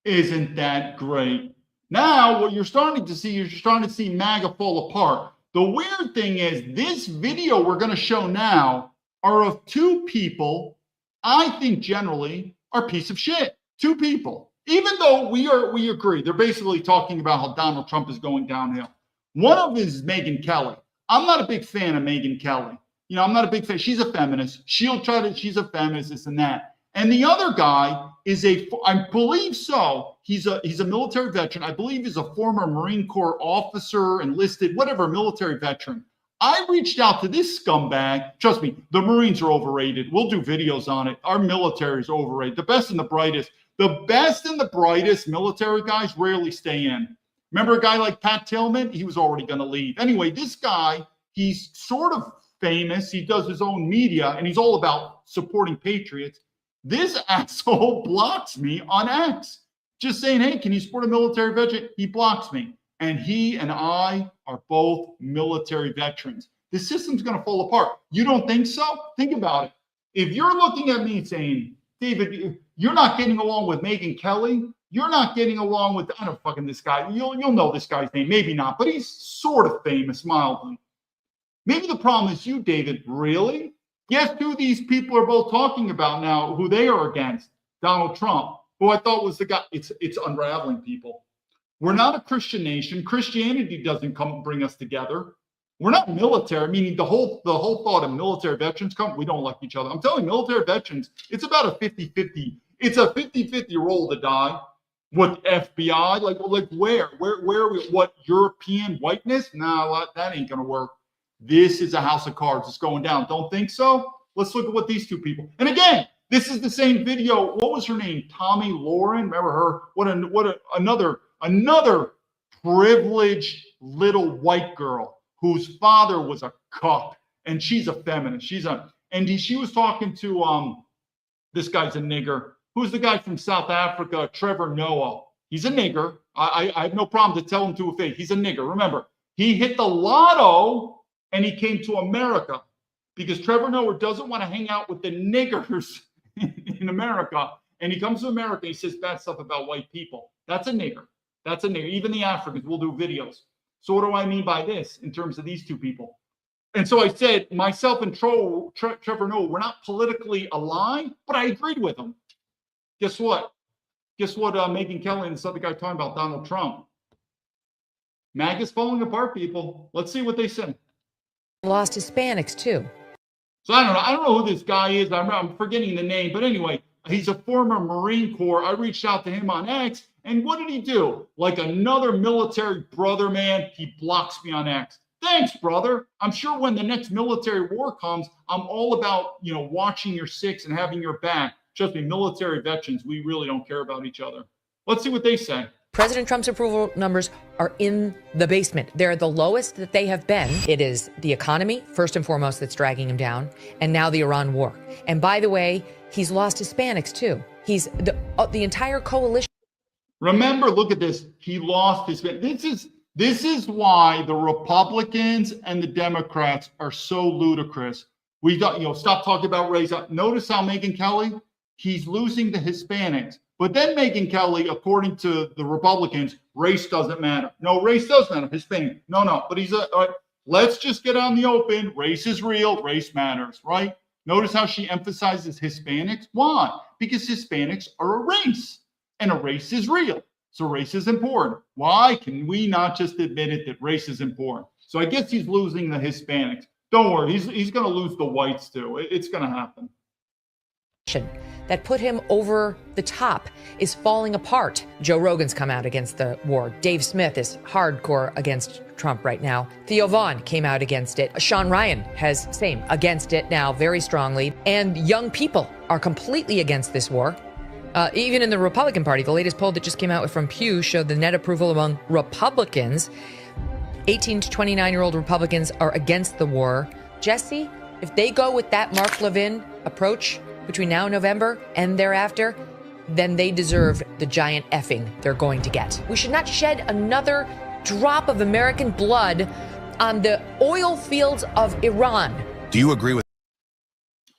Isn't that great? Now, what you're starting to see MAGA fall apart. The weird thing is, this video we're going to show now are of two people I think generally are a piece of shit. Two people. Even though we agree, they're basically talking about how Donald Trump is going downhill. One of them is Megyn Kelly. I'm not a big fan of Megyn Kelly. I'm not a big fan. She's a feminist. She's a feminist, this and that. And the other guy is I believe so. He's a military veteran. I believe he's a former Marine Corps officer, enlisted, whatever, military veteran. I reached out to this scumbag. Trust me, the Marines are overrated. We'll do videos on it. Our military is overrated. The best and the brightest. The best and the brightest military guys rarely stay in. Remember a guy like Pat Tillman? He was already going to leave. Anyway, this guy, he's sort of famous. He does his own media, and he's all about supporting Patriots. This asshole blocks me on X. Just saying, hey, can you support a military veteran? He blocks me. And he and I are both military veterans. The system's going to fall apart. You don't think so? Think about it. If you're looking at me saying, David, you're not getting along with Megyn Kelly, you're not getting along with, I don't fucking this guy. You'll know this guy's name. Maybe not, but he's sort of famous, mildly. Maybe the problem is you, David. Really? Guess who these people are both talking about now, who they are against? Donald Trump, who I thought was the guy. It's unraveling, people. We're not a Christian nation. Christianity doesn't come bring us together. We're not military, meaning the whole thought of military veterans we don't like each other. I'm telling you, military veterans, it's about a 50-50. It's a 50-50 roll to die. What FBI? Like where are we? What European whiteness? No, that ain't gonna work. This is a house of cards. It's going down. Don't think so? Let's look at what these two people. And again, this is the same video. What was her name? Tommy Lauren. Remember her? Another privileged little white girl whose father was a cuck, and she's a feminist. She was talking to this guy's a nigger. Who's the guy from South Africa? Trevor Noah. He's a nigger. I have no problem to tell him to a face. He's a nigger. Remember, he hit the lotto and he came to America because Trevor Noah doesn't want to hang out with the niggers in America. And he comes to America. He says bad stuff about white people. That's a nigger. That's a nigger. Even the Africans will do videos. So what do I mean by this in terms of these two people? And so I said, myself and Trevor Noah, we're not politically aligned, but I agreed with him. Guess what? Megyn Kelly and this other guy talking about Donald Trump. MAGA's falling apart, people. Let's see what they say. Lost Hispanics too. So I don't know who this guy is. I'm forgetting the name, but anyway, he's a former Marine Corps. I reached out to him on X, and what did he do? Like another military brother, man, he blocks me on X. Thanks, brother. I'm sure when the next military war comes, I'm all about, watching your six and having your back. Trust me, military veterans, we really don't care about each other. Let's see what they say. President Trump's approval numbers are in the basement. They're the lowest that they have been. It is the economy, first and foremost, that's dragging him down, and now the Iran war. And by the way, he's lost Hispanics too. He's the entire coalition. Remember, look at this. He lost Hispanics. This is why the Republicans and the Democrats are so ludicrous. We got, stop talking about race. Notice how Megyn Kelly, he's losing the Hispanics. But then Megyn Kelly, according to the Republicans, race doesn't matter. No, race does matter. Hispanic. No. But he's all right, let's just get on the open. Race is real. Race matters, right? Notice how she emphasizes Hispanics. Why? Because Hispanics are a race, and a race is real. So race is important. Why can we not just admit it that race is important? So I guess he's losing the Hispanics. Don't worry, he's going to lose the whites too. It's going to happen. That put him over the top is falling apart. Joe Rogan's come out against the war. Dave Smith is hardcore against Trump right now. Theo Vaughn came out against it. Sean Ryan has same against it now very strongly. And young people are completely against this war. Even in the Republican Party, the latest poll that just came out from Pew showed the net approval among Republicans. 18 to 29-year-old Republicans are against the war. Jesse, if they go with that Mark Levin approach between now and November and thereafter, then they deserve the giant effing they're going to get. We should not shed another drop of American blood on the oil fields of Iran. Do you agree with?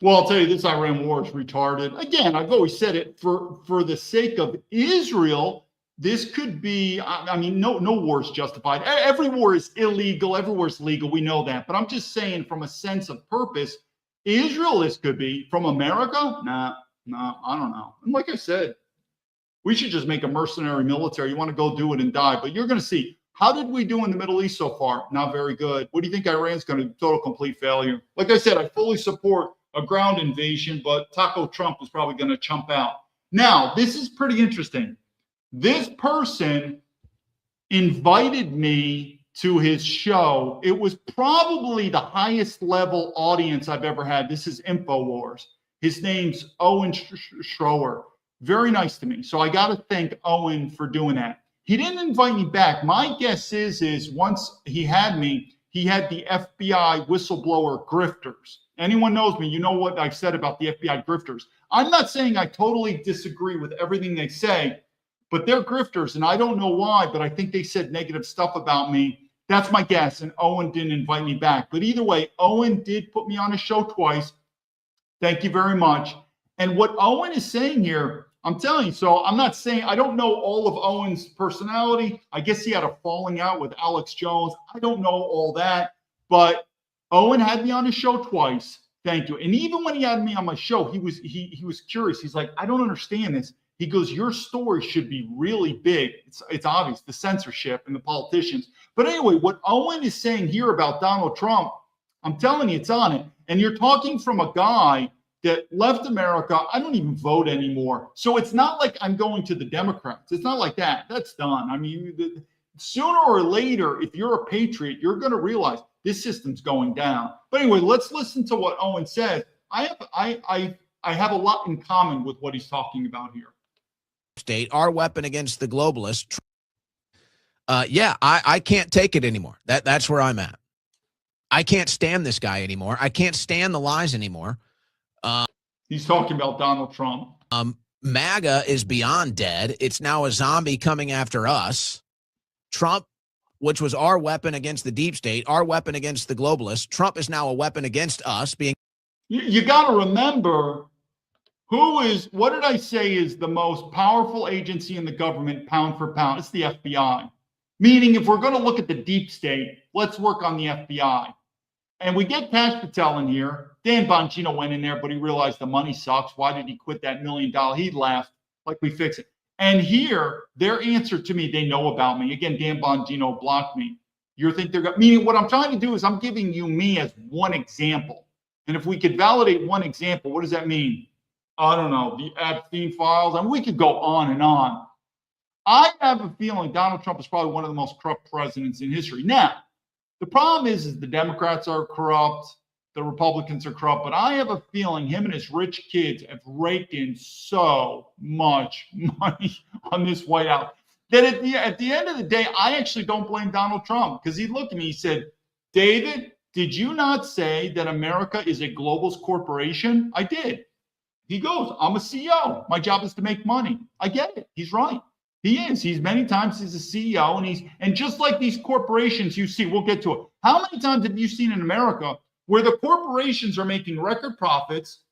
Well, I'll tell you, this Iran war is retarded. Again, I've always said it, for the sake of Israel, this could be, no war is justified. Every war is illegal. Every war is legal. We know that. But I'm just saying from a sense of purpose, Israel, this could be. From America? Nah, I don't know. And like I said, we should just make a mercenary military. You want to go do it and die. But you're going to see. How did we do in the Middle East so far? Not very good. What do you think Iran's going to do? Total, complete failure. Like I said, I fully support a ground invasion, but Taco Trump is probably going to chump out. Now, this is pretty interesting. This person invited me to his show. It was probably the highest level audience I've ever had. This is InfoWars. His name's Owen Schroer. Very nice to me. So I got to thank Owen for doing that. He didn't invite me back. My guess is once he had me, he had the FBI whistleblower grifters. Anyone knows me, you know what I've said about the FBI grifters. I'm not saying I totally disagree with everything they say, but they're grifters, and I don't know why, but I think they said negative stuff about me. That's my guess, and Owen didn't invite me back. But either way, Owen did put me on his show twice. Thank you very much. And what Owen is saying here, I'm telling you, so I'm not saying, I don't know all of Owen's personality. I guess he had a falling out with Alex Jones. I don't know all that, but Owen had me on his show twice. Thank you. And even when he had me on my show, he was curious. He's like, I don't understand this. He goes, your story should be really big. It's obvious, the censorship and the politicians. But anyway, what Owen is saying here about Donald Trump, I'm telling you, it's on it. And you're talking from a guy that left America. I don't even vote anymore. So it's not like I'm going to the Democrats. It's not like that. That's done. I mean, sooner or later, if you're a patriot, you're going to realize this system's going down. But anyway, let's listen to what Owen says. I have a lot in common with what he's talking about here. State, our weapon against the globalists. I can't take it anymore. That's where I'm at. I can't stand this guy anymore. I can't stand the lies anymore. He's talking about Donald Trump. MAGA is beyond dead. It's now a zombie coming after us. Trump, which was our weapon against the deep state, our weapon against the globalists. Trump is now a weapon against us. You got to remember, what did I say is the most powerful agency in the government, pound for pound? It's the FBI. Meaning, if we're going to look at the deep state, let's work on the FBI. And we get Cash Patel in here. Dan Bongino went in there, but he realized the money sucks. Why did he quit that $1 million? He laughed like we fix it. And here, their answer to me, they know about me. Again, Dan Bongino blocked me. You think they're meaning what I'm trying to do is I'm giving you me as one example. And if we could validate one example, what does that mean? I don't know, the Epstein files. I mean, we could go on and on. I have a feeling Donald Trump is probably one of the most corrupt presidents in history. Now, the problem is the Democrats are corrupt, the Republicans are corrupt, but I have a feeling him and his rich kids have raked in so much money on this White House that at the end of the day, I actually don't blame Donald Trump, because he looked at me, he said, David, did you not say that America is a globalist corporation? I did. He goes, I'm a CEO. My job is to make money. I get it. He's right. He is. He's many times he's a CEO, and just like these corporations you see, we'll get to it. How many times have you seen in America where the corporations are making record profits,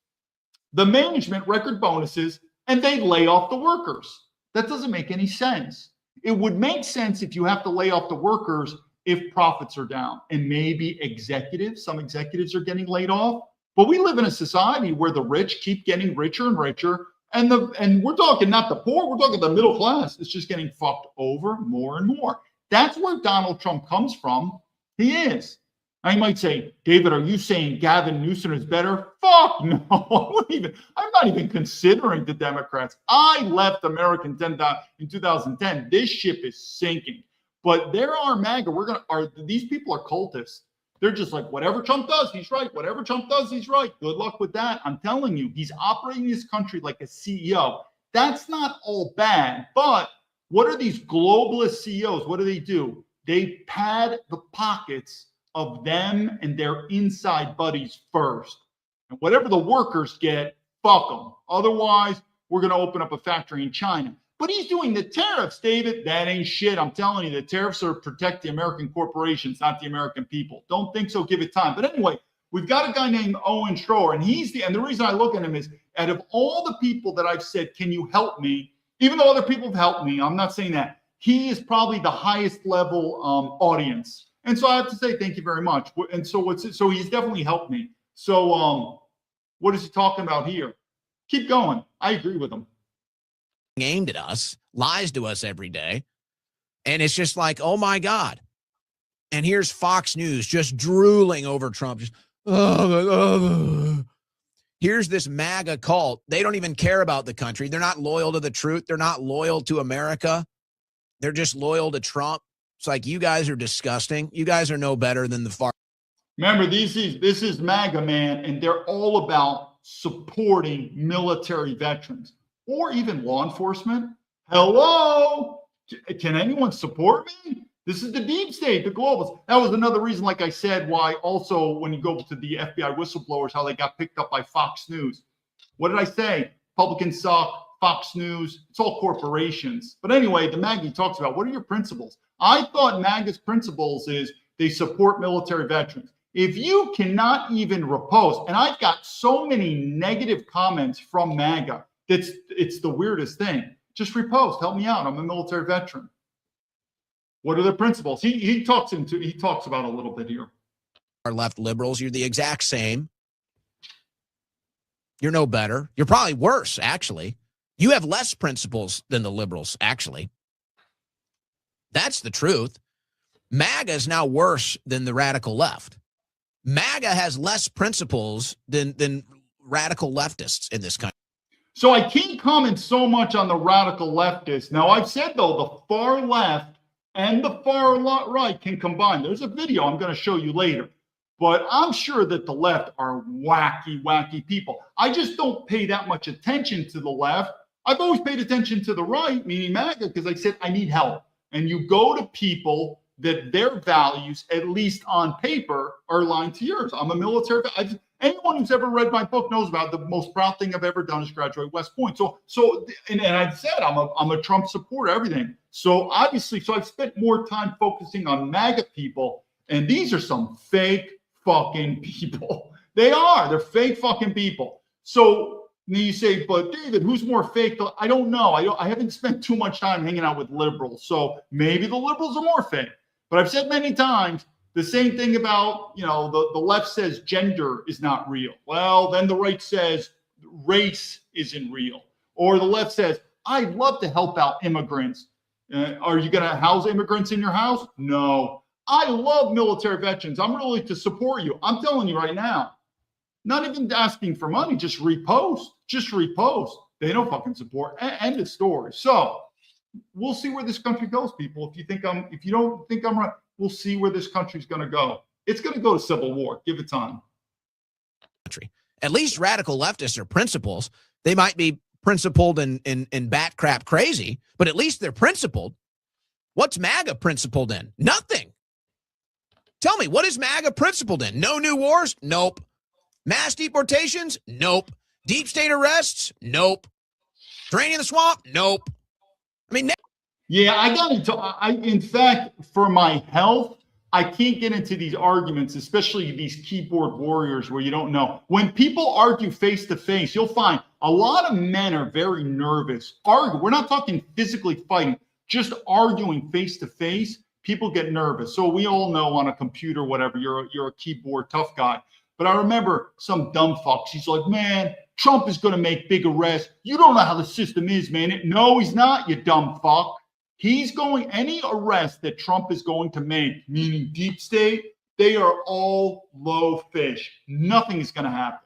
the management record bonuses, and they lay off the workers? That doesn't make any sense. It would make sense if you have to lay off the workers if profits are down, and maybe some executives are getting laid off. But we live in a society where the rich keep getting richer and richer. And we're talking not the poor, we're talking the middle class. It's just getting fucked over more and more. That's where Donald Trump comes from. He is. I might say, David, are you saying Gavin Newsom is better? Fuck no. I'm not even considering the Democrats. I left America in 2010. This ship is sinking. But there are MAGA. These people are cultists. They're just like, whatever Trump does, he's right. Whatever Trump does, he's right. Good luck with that. I'm telling you, he's operating this country like a CEO. That's not all bad. But what are these globalist CEOs? What do? They pad the pockets of them and their inside buddies first. And whatever the workers get, fuck them. Otherwise, we're going to open up a factory in China. But he's doing the tariffs, David. That ain't shit. I'm telling you, the tariffs are to protect the American corporations, not the American people. Don't think so. Give it time. But anyway, we've got a guy named Owen Schroer, and the reason I look at him is, out of all the people that I've said, can you help me? Even though other people have helped me, I'm not saying that. He is probably the highest level audience. And so I have to say thank you very much. And so he's definitely helped me. So what is he talking about here? Keep going. I agree with him. Aimed at us, lies to us every day. And it's just like, oh my God. And here's Fox News just drooling over Trump. Just, here's this MAGA cult. They don't even care about the country. They're not loyal to the truth. They're not loyal to America. They're just loyal to Trump. It's like, you guys are disgusting. You guys are no better than the far. Remember, this is MAGA, man, and they're all about supporting military veterans or even law enforcement. Hello? Can anyone support me? This is the deep state, the globals. That was another reason, like I said, why also when you go to the FBI whistleblowers, how they got picked up by Fox News. What did I say? Republicans suck, Fox News, it's all corporations. But anyway, the MAGA talks about, what are your principles? I thought MAGA's principles is they support military veterans. If you cannot even repost, and I've got so many negative comments from MAGA, it's the weirdest thing. Just repost, help me out. I'm a military veteran. What are the principles? He talks about a little bit here. Our left liberals, you're the exact same. You're no better. You're probably worse, actually. You have less principles than the liberals, actually. That's the truth. MAGA is now worse than the radical left. MAGA has less principles than radical leftists in this country. So I can't comment so much on the radical leftists. Now, I've said, though, the far left and the far right can combine. There's a video I'm going to show you later. But I'm sure that the left are wacky people. I just don't pay that much attention to the left. I've always paid attention to the right, meaning MAGA, because I said I need help. And you go to people that their values, at least on paper, are aligned to yours. I'm a military. Anyone who's ever read my book knows about the most proud thing I've ever done is graduate West Point. And I said I'm a Trump supporter, everything. So obviously, I've spent more time focusing on MAGA people, and these are some fake fucking people. They're fake fucking people. So you say, but David, who's more fake? I don't know. I haven't spent too much time hanging out with liberals. So maybe the liberals are more fake. But I've said many times the same thing about, the left says gender is not real. Well, then the right says race isn't real. Or the left says, I'd love to help out immigrants. Are you going to house immigrants in your house? No. I love military veterans. I'm really to support you. I'm telling you right now, not even asking for money, just repost. Just repost. They don't fucking support. End of story. So we'll see where this country goes, people. If you don't think I'm right, we'll see where this country's going to go. It's going to go to civil war. Give it time. At least radical leftists are principles. They might be principled and bat crap crazy, but at least they're principled. What's MAGA principled in? Nothing. Tell me, what is MAGA principled in? No new wars? Nope. Mass deportations? Nope. Deep state arrests? Nope. Draining the swamp? Nope. I mean, yeah, I got into. In fact, for my health, I can't get into these arguments, especially these keyboard warriors where you don't know. When people argue face to face, you'll find a lot of men are very nervous. We're not talking physically fighting, just arguing face to face. People get nervous. So we all know on a computer, whatever, you're a keyboard tough guy. But I remember some dumb fucks. He's like, man, Trump is going to make big arrests. You don't know how the system is, man. No, he's not, you dumb fuck. He's going, any arrest that Trump is going to make, meaning deep state, they are all low fish. Nothing is going to happen.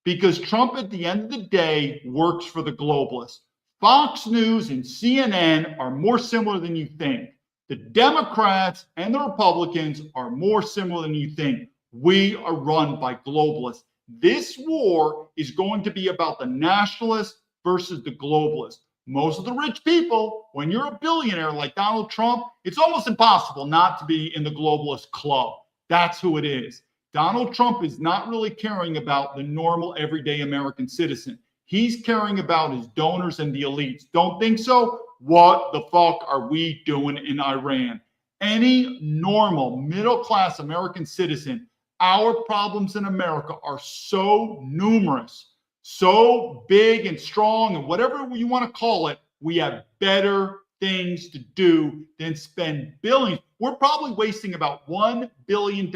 Because Trump, at the end of the day, works for the globalists. Fox News and CNN are more similar than you think. The Democrats and the Republicans are more similar than you think. We are run by globalists. This war is going to be about the nationalists versus the globalists. Most of the rich people, when you're a billionaire like Donald Trump, it's almost impossible not to be in the globalist club. That's who it is. Donald Trump is not really caring about the normal, everyday American citizen. He's caring about his donors and the elites. Don't think so? What the fuck are we doing in Iran? Any normal, middle-class American citizen, our problems in America are so numerous, so big and strong, and whatever you want to call it, we have better things to do than spend billions. We're probably wasting about $1 billion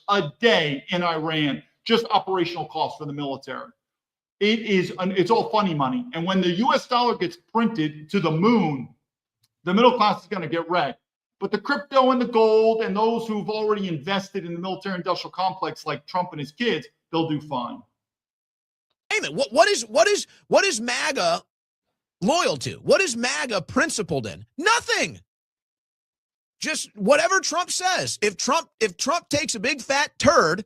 a day in Iran, just operational costs for the military. It's all funny money. And when the US dollar gets printed to the moon, the middle class is going to get wrecked. But the crypto and the gold and those who've already invested in the military industrial complex like Trump and his kids, they'll do fine. What is MAGA loyal to? What is MAGA principled in? Nothing. Just whatever Trump says. If Trump takes a big fat turd,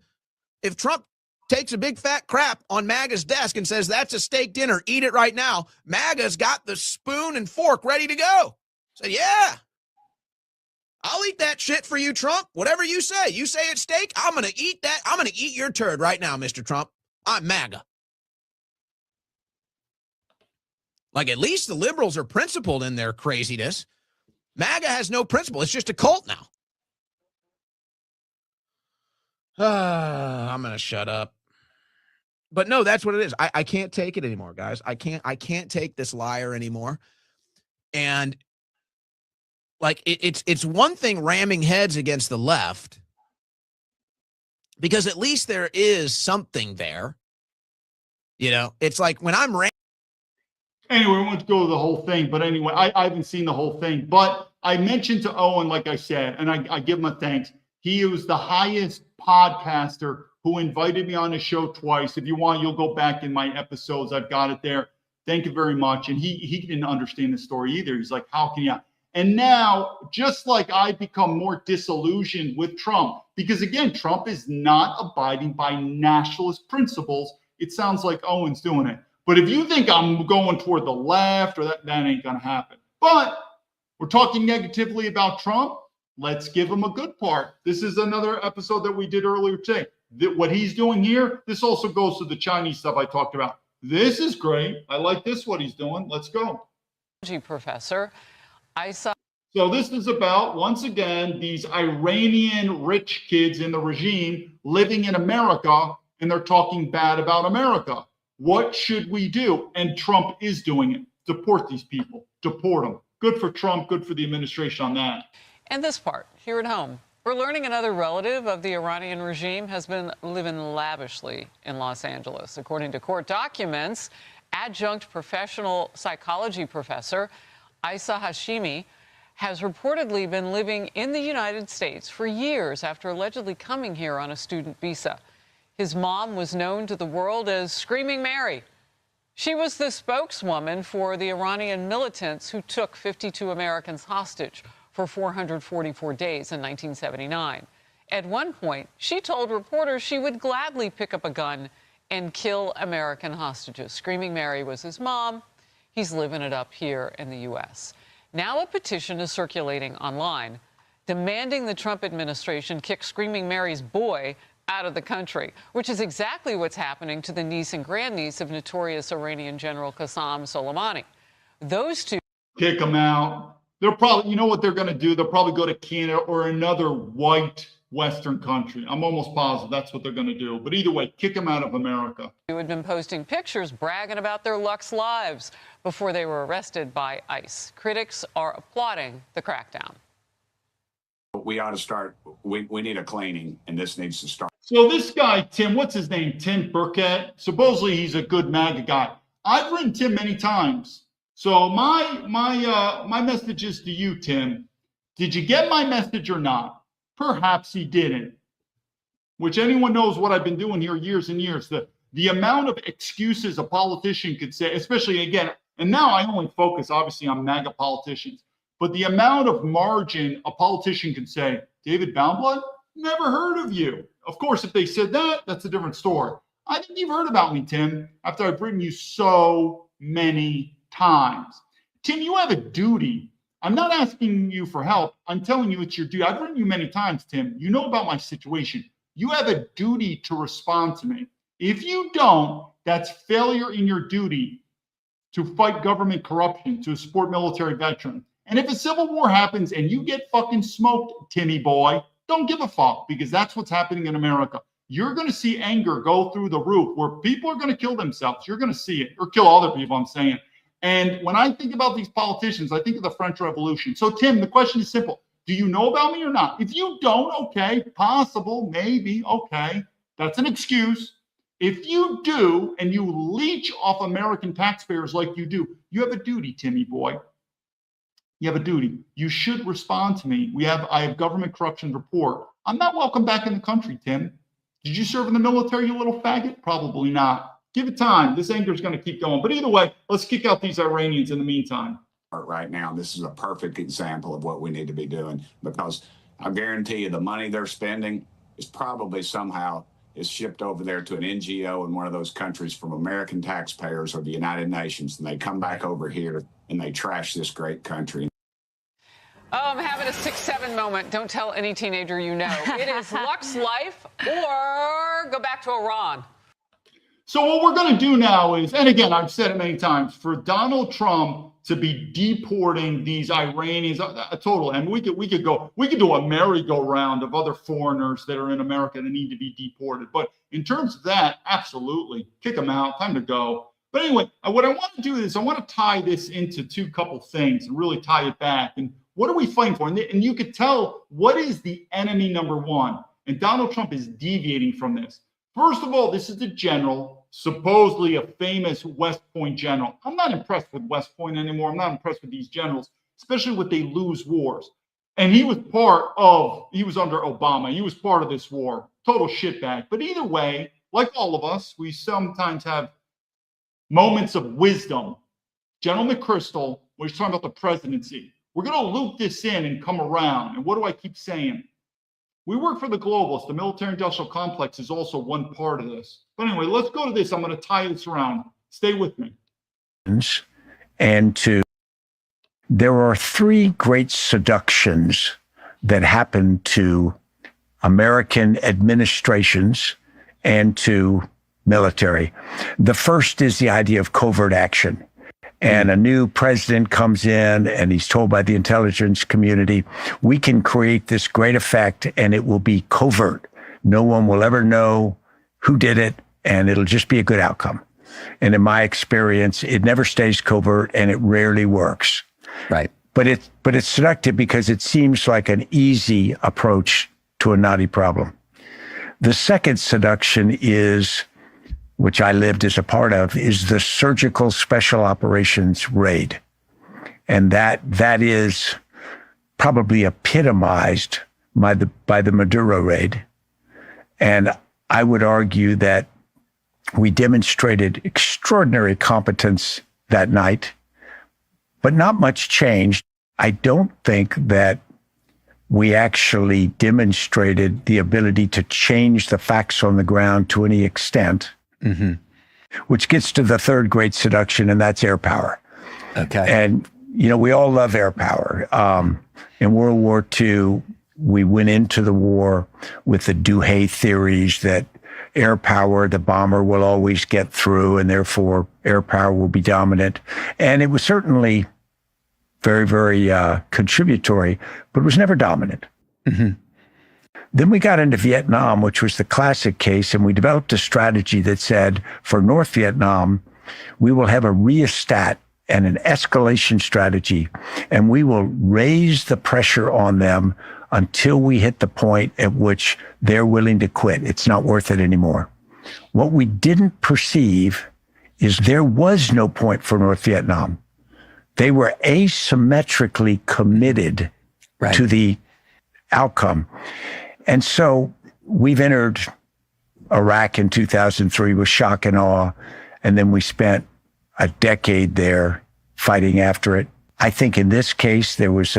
if Trump takes a big fat crap on MAGA's desk and says that's a steak dinner, eat it right now, MAGA's got the spoon and fork ready to go. So yeah, I'll eat that shit for you, Trump. Whatever you say. You say it's steak, I'm going to eat that. I'm going to eat your turd right now, Mr. Trump. I'm MAGA. Like, at least the liberals are principled in their craziness. MAGA has no principle. It's just a cult now. I'm going to shut up. But no, that's what it is. I can't take it anymore, guys. I can't take this liar anymore. And like, it's one thing ramming heads against the left, because at least there is something there. You know, it's like when I'm Anyway, we won't go to the whole thing, but anyway, I haven't seen the whole thing. But I mentioned to Owen, like I said, and I give him a thanks. He was the highest podcaster who invited me on his show twice. If you want, you'll go back in my episodes. I've got it there. Thank you very much. And he didn't understand the story either. He's like, how can you? And now, just like I become more disillusioned with Trump, because again, Trump is not abiding by nationalist principles. It sounds like Owen's doing it. But if you think I'm going toward the left, or that ain't going to happen. But we're talking negatively about Trump. Let's give him a good part. This is another episode that we did earlier today. What he's doing here, this also goes to the Chinese stuff I talked about. This is great. I like this, what he's doing. Let's go. Professor, I saw. So this is about, once again, these Iranian rich kids in the regime living in America, and they're talking bad about America. What should we do? And Trump is doing it. Deport these people. Deport them. Good for Trump. Good for the administration on that. And this part, here at home, we're learning another relative of the Iranian regime has been living lavishly in Los Angeles. According to court documents, adjunct professional psychology professor Isa Hashimi has reportedly been living in the United States for years after allegedly coming here on a student visa. His mom was known to the world as Screaming Mary. She was the spokeswoman for the Iranian militants who took 52 Americans hostage for 444 days in 1979. At one point, she told reporters she would gladly pick up a gun and kill American hostages. Screaming Mary was his mom. He's living it up here in the U.S. Now a petition is circulating online demanding the Trump administration kick Screaming Mary's boy out of the country, which is exactly what's happening to the niece and grandniece of notorious Iranian General Qasem Soleimani. Those two kick them out. They'll probably, you know what they're going to do? They'll probably go to Canada or another white Western country. I'm almost positive that's what they're going to do. But either way, kick them out of America. Who had been posting pictures bragging about their Lux lives before they were arrested by ICE. Critics are applauding the crackdown. We ought to start, we need a cleaning, and this needs to start. So this guy, Tim, what's his name? Tim Burkett. Supposedly he's a good MAGA guy. I've written Tim many times. So my message is to you, Tim. Did you get my message or not? Perhaps he didn't. Which anyone knows what I've been doing here years and years. The amount of excuses a politician could say, especially again, and now I only focus obviously on MAGA politicians, but the amount of margin a politician could say, David Baumblatt, never heard of you. Of course, if they said that, that's a different story. I think you've heard about me, Tim, after I've written you so many times. Tim, you have a duty. I'm not asking you for help. I'm telling you it's your duty. I've written you many times, Tim. You know about my situation. You have a duty to respond to me. If you don't, that's failure in your duty to fight government corruption, to support military veterans. And if a civil war happens and you get fucking smoked, Timmy boy, don't give a fuck, because that's what's happening in America. You're going to see anger go through the roof where people are going to kill themselves. You're going to see it, or kill other people, I'm saying. And when I think about these politicians, I think of the French Revolution. So, Tim, the question is simple. Do you know about me or not? If you don't, okay, possible, maybe, okay. That's an excuse. If you do, and you leech off American taxpayers like you do, you have a duty, Timmy boy. You have a duty. You should respond to me. I have government corruption report. I'm not welcome back in the country, Tim. Did you serve in the military, you little faggot? Probably not. Give it time. This anger is going to keep going. But either way, let's kick out these Iranians in the meantime. right now. This is a perfect example of what we need to be doing, because I guarantee you the money they're spending is probably somehow is shipped over there to an NGO in one of those countries from American taxpayers or the United Nations, and they come back over here and they trash this great country. Oh, I'm having a 6-7 moment. Don't tell any teenager you know. It is Lux Life or go back to Iran. So what we're going to do now is, and again, I've said it many times, for Donald Trump to be deporting these Iranians, a total, and we could do a merry-go-round of other foreigners that are in America that need to be deported. But in terms of that, absolutely, kick them out, time to go. But anyway, what I want to do is I want to tie this into two couple things and really tie it back. And what are we fighting for? And you could tell what is the enemy number one. And Donald Trump is deviating from this. First of all, this is the general, supposedly a famous West Point general. I'm not impressed with West Point anymore. I'm not impressed with these generals, especially when they lose wars. And he was under Obama. He was part of this war. Total shitbag. But either way, like all of us, we sometimes have moments of wisdom. General McChrystal was talking about the presidency. We're going to loop this in and come around. And what do I keep saying? We work for the globalists. The military-industrial complex is also one part of this. But anyway, let's go to this. I'm going to tie this around. Stay with me. And there are three great seductions that happen to American administrations and to military. The first is the idea of covert action. And a new president comes in and he's told by the intelligence community, we can create this great effect and it will be covert. No one will ever know who did it and it'll just be a good outcome. And in my experience, it never stays covert and it rarely works. Right. But it's seductive because it seems like an easy approach to a knotty problem. The second seduction is, which I lived as a part of, is the surgical special operations raid. And that is probably epitomized by the Maduro raid. And I would argue that we demonstrated extraordinary competence that night, but not much changed. I don't think that we actually demonstrated the ability to change the facts on the ground to any extent. Mm-hmm. Which gets to the third great seduction, and that's air power. Okay. And, we all love air power. In World War II, we went into the war with the Duhay theories that air power, the bomber will always get through, and therefore air power will be dominant. And it was certainly very, very contributory, but it was never dominant. Mm-hmm. Then we got into Vietnam, which was the classic case, and we developed a strategy that said, for North Vietnam, we will have a rheostat and an escalation strategy, and we will raise the pressure on them until we hit the point at which they're willing to quit. It's not worth it anymore. What we didn't perceive is there was no point for North Vietnam. They were asymmetrically committed to the outcome. And so we've entered Iraq in 2003 with shock and awe, and then we spent a decade there fighting after it. I think in this case, there was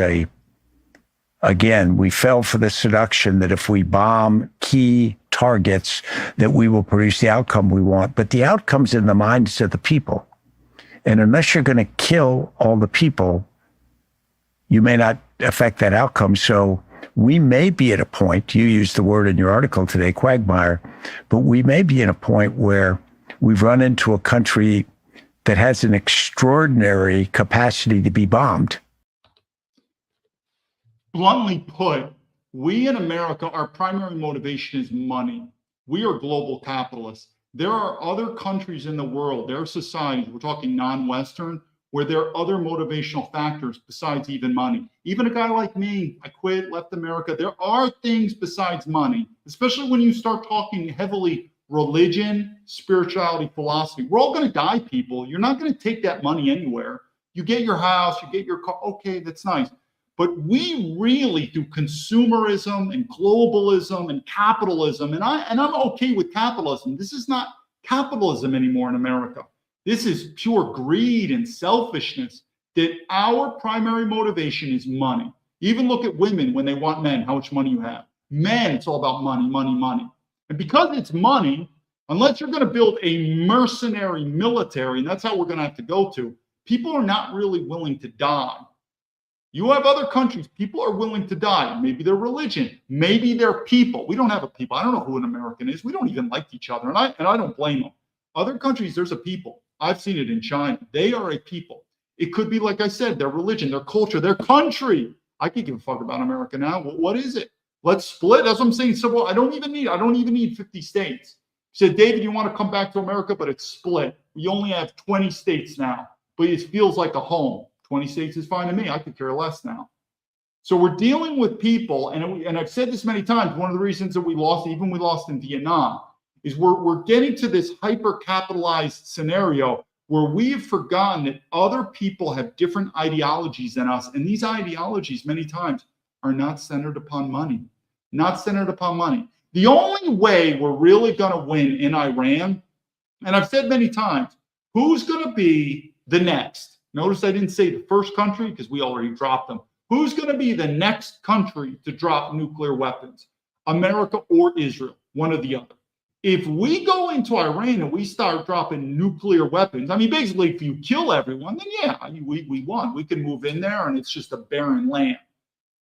again, we fell for the seduction that if we bomb key targets, that we will produce the outcome we want. But the outcome's in the minds of the people. And unless you're going to kill all the people, you may not affect that outcome. So we may be at a point, you used the word in your article today, quagmire, but we may be in a point where we've run into a country that has an extraordinary capacity to be bombed. Bluntly put, we in America, our primary motivation is money. We are global capitalists. There are other countries in the world, there are societies, we're talking non-Western, where there are other motivational factors besides even money. Even a guy like me, I quit, left America. There are things besides money, especially when you start talking heavily religion, spirituality, philosophy. We're all going to die, people. You're not going to take that money anywhere. You get your house, you get your car. Okay, that's nice. But we really, through consumerism and globalism and capitalism, and I'm okay with capitalism. This is not capitalism anymore in America. This is pure greed and selfishness. that our primary motivation is money. Even look at women when they want men, how much money you have. Men, it's all about money, money, money. And because it's money, unless you're going to build a mercenary military, and that's how we're going to have to go to, people are not really willing to die. You have other countries, people are willing to die. Maybe their religion, maybe their people. We don't have a people. I don't know who an American is. We don't even like each other, and I don't blame them. Other countries, there's a people. I've seen it in China. They are a people. It could be, like I said, their religion, their culture, their country. I could give a fuck about America now. What is it? Let's split. That's what I'm saying. So I don't even need 50 states. He said, David, you want to come back to America, but it's split. We only have 20 states now, but it feels like a home. 20 states is fine to me. I could care less now. So we're dealing with people, and I've said this many times, one of the reasons that we lost in Vietnam, is we're getting to this hyper-capitalized scenario where we've forgotten that other people have different ideologies than us, and these ideologies many times are not centered upon money. Not centered upon money. The only way we're really going to win in Iran, and I've said many times, who's going to be the next? Notice I didn't say the first country because we already dropped them. Who's going to be the next country to drop nuclear weapons? America or Israel, one or the other. If we go into Iran and we start dropping nuclear weapons, I mean, basically, if you kill everyone, then yeah, we won. We can move in there and it's just a barren land.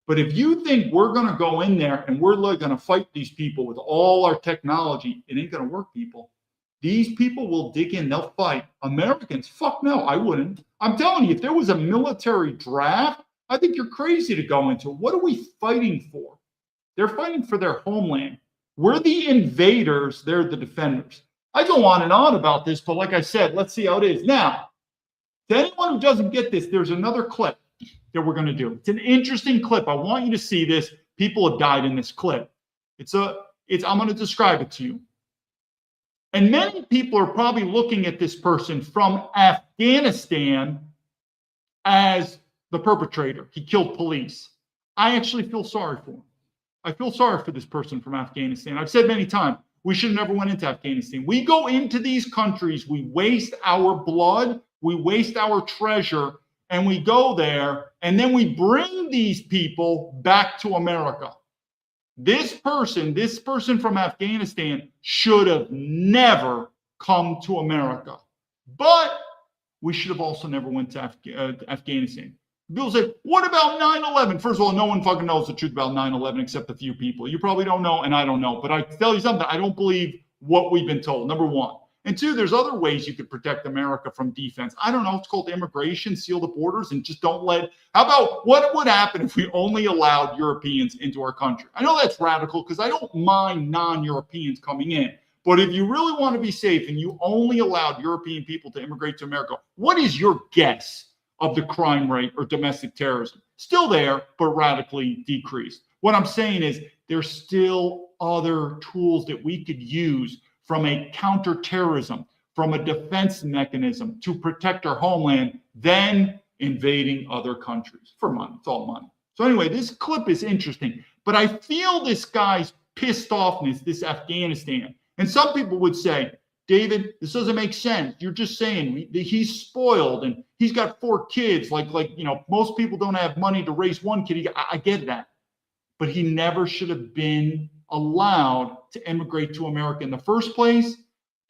But if you think we're going to go in there and we're going to fight these people with all our technology, it ain't going to work, people. These people will dig in. They'll fight. Americans, fuck no, I wouldn't. I'm telling you, if there was a military draft, I think you're crazy to go into. What are we fighting for? They're fighting for their homeland. We're the invaders. They're the defenders. I go on and on about this, but like I said, let's see how it is. Now, to anyone who doesn't get this, there's another clip that we're going to do. It's an interesting clip. I want you to see this. People have died in this clip. I'm going to describe it to you. And many people are probably looking at this person from Afghanistan as the perpetrator. He killed police. I actually feel sorry for him. I feel sorry for this person from Afghanistan. I've said many times, we should have never went into Afghanistan. We go into these countries, we waste our blood, we waste our treasure, and we go there, and then we bring these people back to America. This person from Afghanistan should have never come to America. But we should have also never went to Afghanistan. People say, what about 9/11? First of all, no one fucking knows the truth about 9/11 except a few people. You probably don't know, and I don't know. But I tell you something, I don't believe what we've been told, number one. And two, there's other ways you could protect America from defense. I don't know. It's called immigration, seal the borders, and just don't let. How about what would happen if we only allowed Europeans into our country? I know that's radical because I don't mind non-Europeans coming in. But if you really want to be safe and you only allowed European people to immigrate to America, what is your guess of the crime rate or domestic terrorism? Still there, but radically decreased. What I'm saying is there's still other tools that we could use from a counterterrorism, from a defense mechanism to protect our homeland than invading other countries for money. It's all money. So anyway, this clip is interesting, but I feel this guy's pissed offness, this Afghanistan. And some people would say, David, this doesn't make sense. You're just saying he's spoiled and he's got 4 kids. Like most people don't have money to raise one kid. I get that. But he never should have been allowed to immigrate to America in the first place,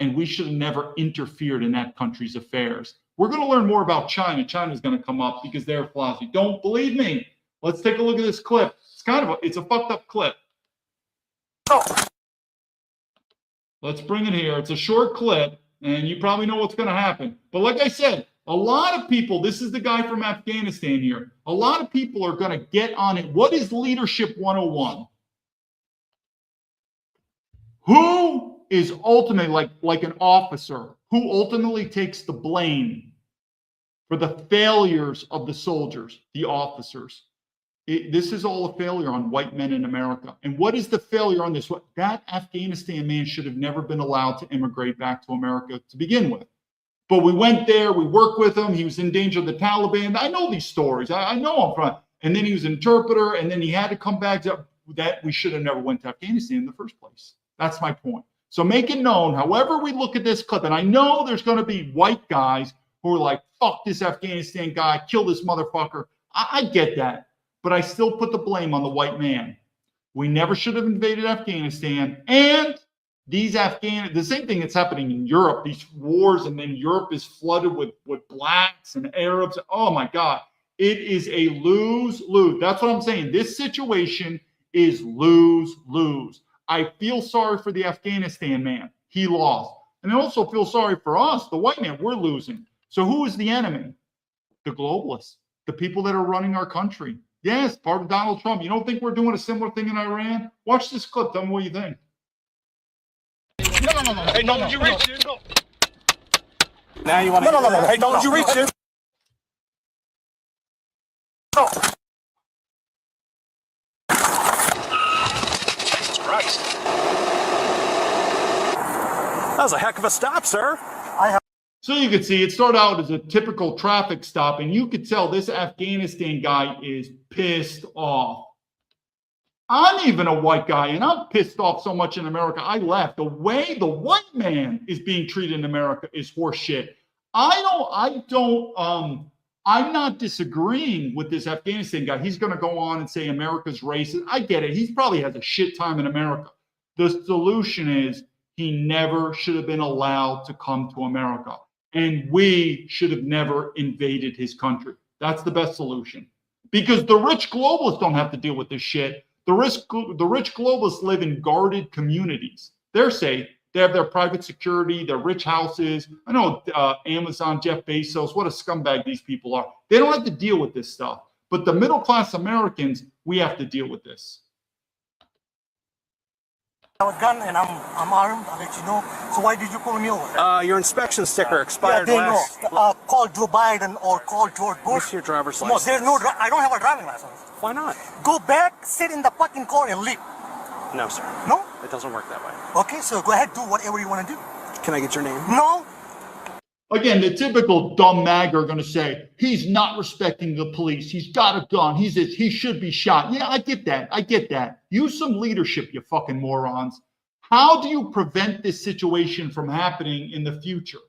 and we should have never interfered in that country's affairs. We're going to learn more about China. China's going to come up because their philosophy. Don't believe me. Let's take a look at this clip. It's a fucked up clip. Let's bring it here. It's a short clip, and you probably know what's going to happen. But like I said, a lot of people, this is the guy from Afghanistan here. A lot of people are going to get on it. What is Leadership 101? Who is ultimately, like an officer, who ultimately takes the blame for the failures of the soldiers, the officers? This is all a failure on white men in America. And what is the failure on this? That Afghanistan man should have never been allowed to immigrate back to America to begin with. But we went there, we worked with him, he was in danger of the Taliban. I know these stories. I know him from. And then he was an interpreter, and then he had to come back to that. We should have never went to Afghanistan in the first place. That's my point. So make it known, however we look at this clip, and I know there's going to be white guys who are like, fuck this Afghanistan guy, kill this motherfucker. I get that, but I still put the blame on the white man. We never should have invaded Afghanistan. And the same thing that's happening in Europe, these wars, and then Europe is flooded with blacks and Arabs. Oh my God. It is a lose-lose. That's what I'm saying. This situation is lose-lose. I feel sorry for the Afghanistan man. He lost. And I also feel sorry for us, the white man. We're losing. So who is the enemy? The globalists, the people that are running our country. Yes, part of Donald Trump. You don't think we're doing a similar thing in Iran? Watch this clip. Tell me what you think. No. Hey, don't you reach it. No. Now you want to... No. Hey, don't you reach it. No. Jesus Christ. That was a heck of a stop, sir. So you can see it started out as a typical traffic stop, and you could tell this Afghanistan guy is pissed off. I'm even a white guy, and I'm pissed off so much in America. I left. The way the white man is being treated in America is horseshit. I'm not disagreeing with this Afghanistan guy. He's going to go on and say America's racist. I get it. He probably has a shit time in America. The solution is he never should have been allowed to come to America. And we should have never invaded his country. That's the best solution. Because the rich globalists don't have to deal with this shit. The rich globalists live in guarded communities. They're safe. They have their private security, their rich houses. I know Amazon, Jeff Bezos, what a scumbag these people are. They don't have to deal with this stuff. But the middle-class Americans, we have to deal with this. I have a gun and I'm armed. I'll let you know. So why did you pull me over? Your inspection sticker expired last... Yeah, they know. Call Joe Biden or call George Bush. What's your driver's license? No, there's no. I don't have a driving license. Why not? Go back, sit in the fucking car and leave. No, sir. No? It doesn't work that way. Okay, so go ahead, do whatever you want to do. Can I get your name? No. Again, the typical dumb MAGA are going to say, he's not respecting the police. He's got a gun. He should be shot. Yeah, I get that. Use some leadership, you fucking morons. How do you prevent this situation from happening in the future?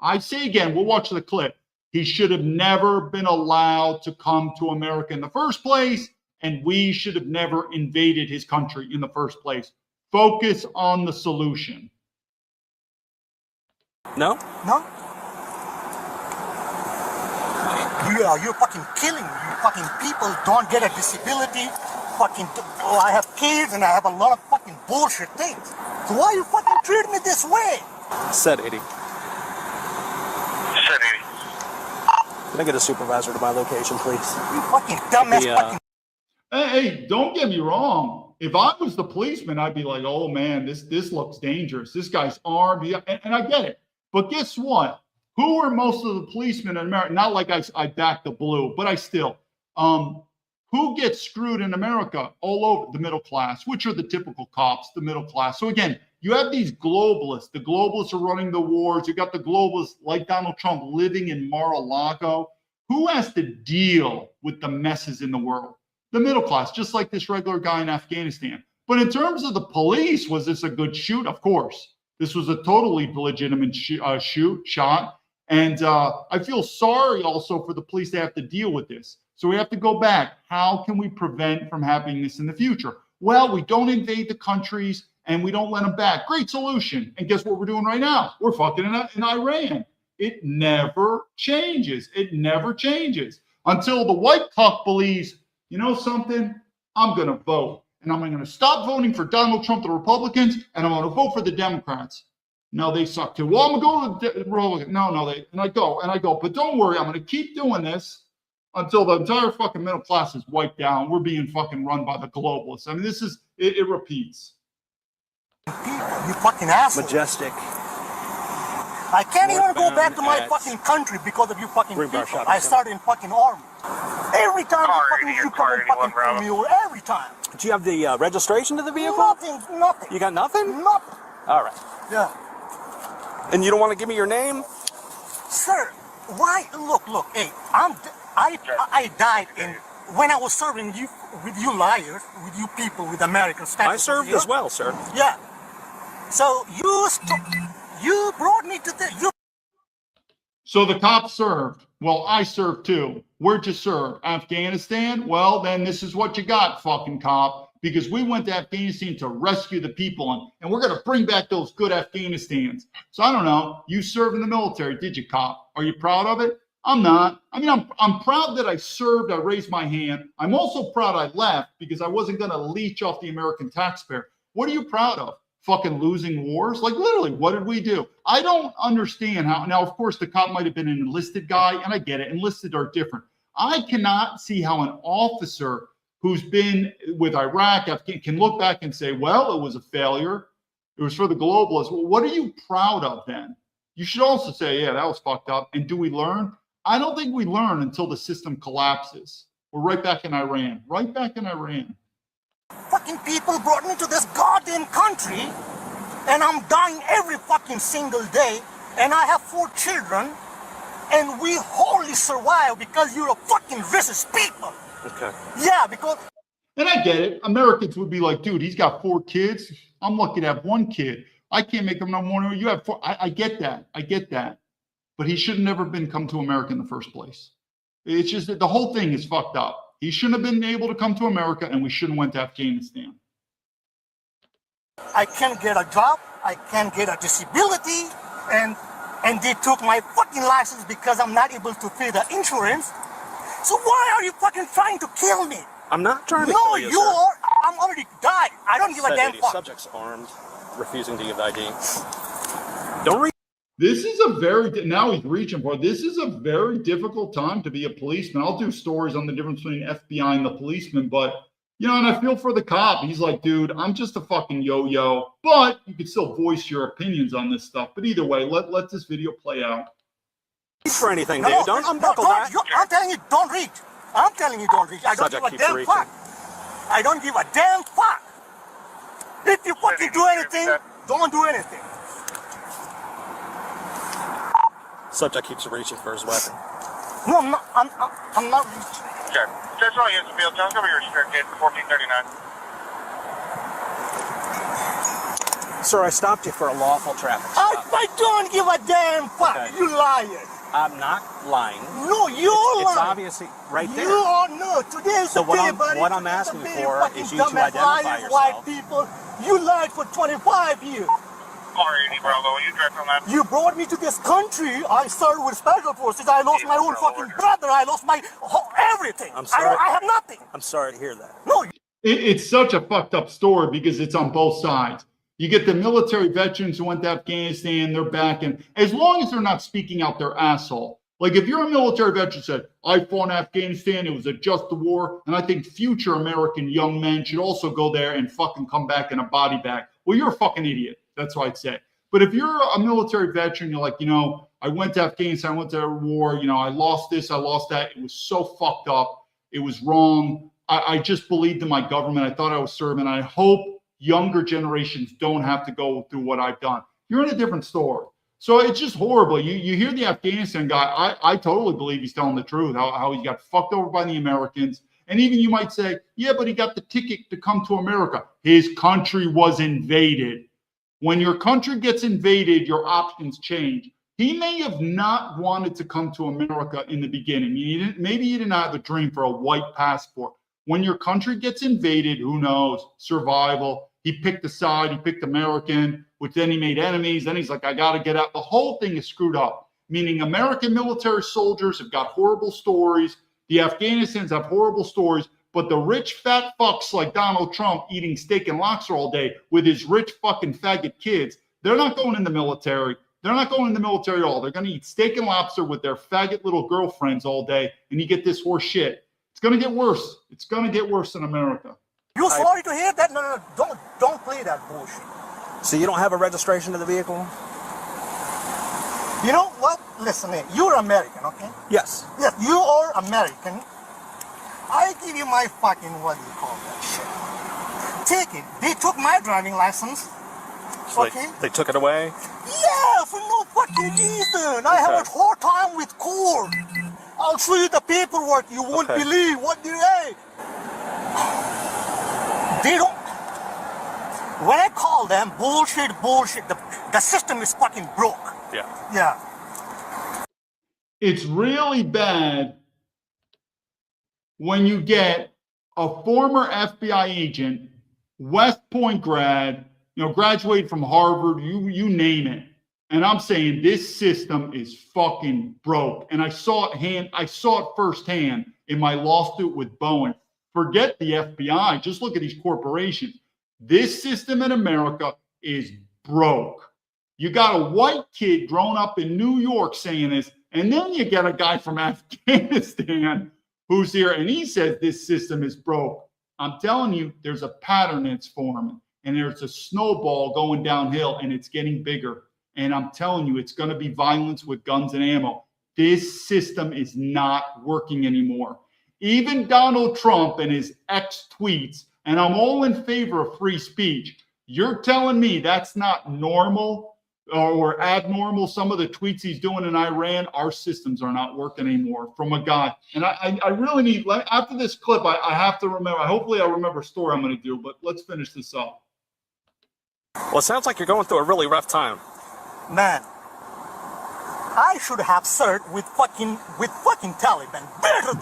I say again, we'll watch the clip. He should have never been allowed to come to America in the first place, and we should have never invaded his country in the first place. Focus on the solution. No? No? You're fucking killing me. You fucking people don't get a disability. I have kids and I have a lot of fucking bullshit things. So why you fucking treat me this way? Said 80. Can I get a supervisor to my location, please? You fucking dumbass Hey, don't get me wrong. If I was the policeman, I'd be like, oh man, this looks dangerous. This guy's armed. And I get it. But guess what? Who are most of the policemen in America? Not like I back the blue, but I still. Who gets screwed in America? All over the middle class, which are the typical cops, the middle class. So again, you have these globalists. The globalists are running the wars. You got the globalists like Donald Trump living in Mar-a-Lago. Who has to deal with the messes in the world? The middle class, just like this regular guy in Afghanistan. But in terms of the police, was this a good shoot? Of course. This was a totally legitimate shot. And I feel sorry also for the police that have to deal with this. So we have to go back. How can we prevent from happening this in the future? Well, we don't invade the countries and we don't let them back. Great solution. And guess what we're doing right now? We're fucking in Iran. It never changes. It never changes until the white cuck believes, you know something? I'm going to vote. And I'm going to stop voting for Donald Trump, the Republicans, and I'm going to vote for the Democrats. No, they suck too. Well, I'm going to go to the Republicans. No, and I go. But don't worry, I'm going to keep doing this until the entire fucking middle class is wiped out. We're being fucking run by the globalists. I mean, this is, it repeats. You fucking asshole. Majestic. I can't even go back to my fucking country because of you fucking people. I started in fucking army. Every time you come and fucking pull me over, every time. Do you have the registration to the vehicle? Nothing. You got nothing? Nothing. All right. Yeah. And you don't want to give me your name? Sir, why? Look, hey, I died when I was serving you with you liars, with you people with American status. I served as well, sir. Yeah. So you brought me to the So the cops served. Well, I served too. Where'd you serve? Afghanistan? Well, then this is what you got, fucking cop. Because we went to Afghanistan to rescue the people, and we're going to bring back those good Afghanistans. So I don't know. You served in the military, did you, cop? Are you proud of it? I'm not. I mean, I'm proud that I served. I raised my hand. I'm also proud I left because I wasn't going to leech off the American taxpayer. What are you proud of? Fucking losing wars? Like, literally, what did we do? I don't understand how. Now, of course, the cop might have been an enlisted guy, and I get it. Enlisted are different. I cannot see how an officer who's been with Iraq can look back and say, well, it was a failure. It was for the globalists. Well, what are you proud of then? You should also say, yeah, that was fucked up. And do we learn? I don't think we learn until the system collapses. We're right back in Iran. Right back in Iran. Fucking people brought me to this goddamn country, and I'm dying every fucking single day, and I have 4 children, and we wholly survive because you're a fucking racist people. Okay. Yeah, because... And I get it. Americans would be like, dude, he's got 4 kids. I'm lucky to have 1 kid. I can't make him no more. You have 4. I get that. I get that. But he should have never been come to America in the first place. It's just that the whole thing is fucked up. He shouldn't have been able to come to America, and we shouldn't have went to Afghanistan. I can't get a job. I can't get a disability. And they took my fucking license because I'm not able to pay the insurance. So why are you fucking trying to kill me? I'm not trying to kill you, No, you are. I'm already died. I don't give a damn fuck. Subject's armed, refusing to give ID. Don't read. This is a very, now he's reaching for it. This is a very difficult time to be a policeman. I'll do stories on the difference between FBI and the policeman, but, you know, and I feel for the cop. He's like, dude, I'm just a fucking yo-yo, but you can still voice your opinions on this stuff. But either way, let this video play out. For anything, No, dude. Don't unbuckle that. I'm telling you, don't reach. I'm telling you, don't reach. I don't give a damn fuck. I don't give a damn fuck. If you fucking do anything, don't do anything. Subject keeps reaching for his weapon. No, I'm not reaching. Sure. Just all units field. Tell us be restricted. 1439. Sir, I stopped you for a lawful traffic stop. I don't give a damn fuck. Okay. You liar. I'm not lying. No, you're lying. It's obviously right there. You are no. Today's So the day, buddy. what I'm asking for is you to dumbass identify liars, white yourself. people. You lied for 25 years. Alrighty, Bravo. You direct on that? You brought me to this country. I served with special forces. I lost my own fucking brother. I lost my everything. I'm sorry. I have nothing. I'm sorry to hear that. No. It's such a fucked up story because it's on both sides. You get the military veterans who went to Afghanistan, they're back, and as long as they're not speaking out their asshole. Like if you're a military veteran said, I fought in Afghanistan, it was a just war, and I think future American young men should also go there and fucking come back in a body bag. Well, you're a fucking idiot. That's what I'd say. But if you're a military veteran, you're like, you know, I went to Afghanistan, I went to a war, you know, I lost this, I lost that. It was so fucked up. It was wrong. I just believed in my government. I thought I was serving. I hope younger generations don't have to go through what I've done. You're in a different story. So it's just horrible. You hear the Afghanistan guy, I totally believe he's telling the truth, how he got fucked over by the Americans. And even you might say, yeah, but he got the ticket to come to America. His country was invaded. When your country gets invaded, your options change. He may have not wanted to come to America in the beginning. Maybe he didn't have a dream for a white passport. When your country gets invaded, who knows? Survival. He picked a side. He picked American, which then he made enemies. Then he's like, I got to get out. The whole thing is screwed up, meaning American military soldiers have got horrible stories. The Afghanistans have horrible stories. But the rich fat fucks like Donald Trump eating steak and lobster all day with his rich fucking faggot kids, they're not going in the military. They're not going in the military at all. They're going to eat steak and lobster with their faggot little girlfriends all day, and you get this horse shit. It's going to get worse. It's going to get worse in America. You sorry to hear that? No, don't play that bullshit. So you don't have a registration to the vehicle? You know what? Listen, you're American, okay? Yes. Yes, you are American. I give you my fucking, what do you call that shit? Take it. They took my driving license. So Okay. they took it away? Yeah, for no fucking reason. I have a hard time with court. I'll show you the paperwork. You won't believe what they say. They don't. When I call them bullshit, the system is fucking broke. Yeah. Yeah. It's really bad when you get a former FBI agent, West Point grad, graduated from Harvard, you name it. And I'm saying this system is fucking broke. And I saw it firsthand in my lawsuit with Boeing. Forget the FBI. Just look at these corporations. This system in America is broke. You got a white kid growing up in New York saying this, and then you get a guy from Afghanistan who's here, and he says this system is broke. I'm telling you, there's a pattern that's forming, and there's a snowball going downhill, and it's getting bigger. And I'm telling you, it's going to be violence with guns and ammo. This system is not working anymore. Even Donald Trump and his ex-tweets, and I'm all in favor of free speech. You're telling me that's not normal or abnormal, some of the tweets he's doing in Iran? Our systems are not working anymore from a guy. And I really need, after this clip, I have to remember, hopefully I remember a story I'm going to do, but let's finish this up. Well, it sounds like you're going through a really rough time. Man, I should have served with fucking Taliban. Better.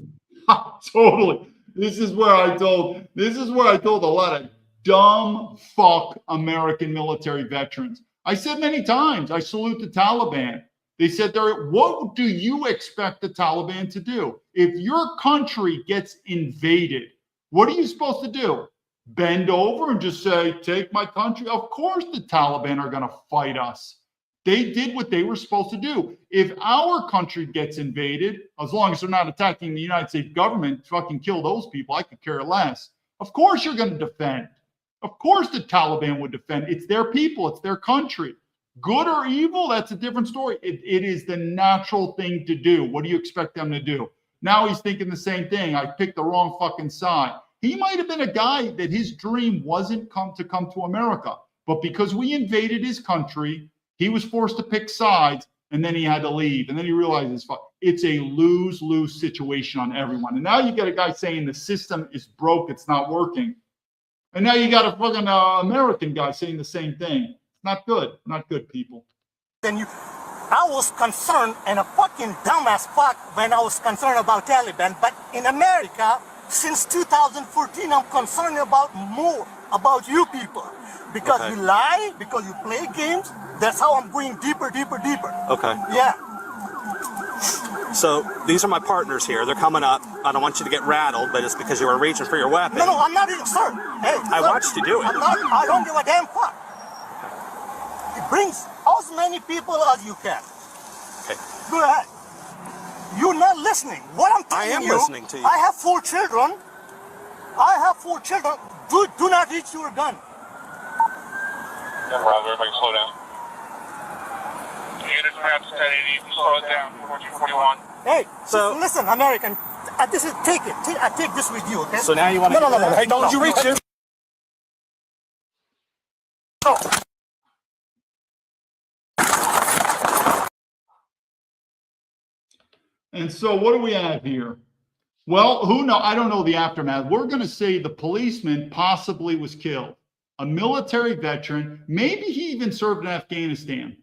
Totally. This is where I told a lot of dumb fuck American military veterans. I said many times, I salute the Taliban. They said, what do you expect the Taliban to do? If your country gets invaded, what are you supposed to do? Bend over and just say, take my country? Of course the Taliban are going to fight us. They did what they were supposed to do. If our country gets invaded, as long as they're not attacking the United States government, fucking kill those people, I could care less. Of course you're going to defend. Of course the Taliban would defend. It's their people. It's their country. Good or evil, that's a different story. It is the natural thing to do. What do you expect them to do? Now he's thinking the same thing. I picked the wrong fucking side. He might have been a guy that his dream wasn't come to America. But because we invaded his country, he was forced to pick sides, and then he had to leave. And then he realizes it's a lose-lose situation on everyone. And now you get a guy saying the system is broke, it's not working. And now you got a fucking American guy saying the same thing. Not good. Not good, people. I was concerned, and a fucking dumbass fuck when I was concerned about Taliban. But in America, since 2014, I'm concerned more about you people. Because you lie, because you play games. That's how I'm going deeper. Okay. Yeah. So these are my partners here. They're coming up. I don't want you to get rattled, but it's because you were reaching for your weapon. No, I'm not even, sir. Hey, I watched you do it. I don't give a damn fuck. It brings as many people as you can. Okay. Go ahead. You're not listening. What I'm telling you. I am listening to you. I have 4 children. Do not reach your gun. Yeah, Roger, everybody slow down. Units perhaps 1080, slow it down, 1441. Hey, so listen, American, take it. I take this with you, okay? So now you want to... No. Hey, don't you reach it. No. And so what do we have here? Well, who knows? I don't know the aftermath. We're going to say the policeman possibly was killed. A military veteran, maybe he even served in Afghanistan.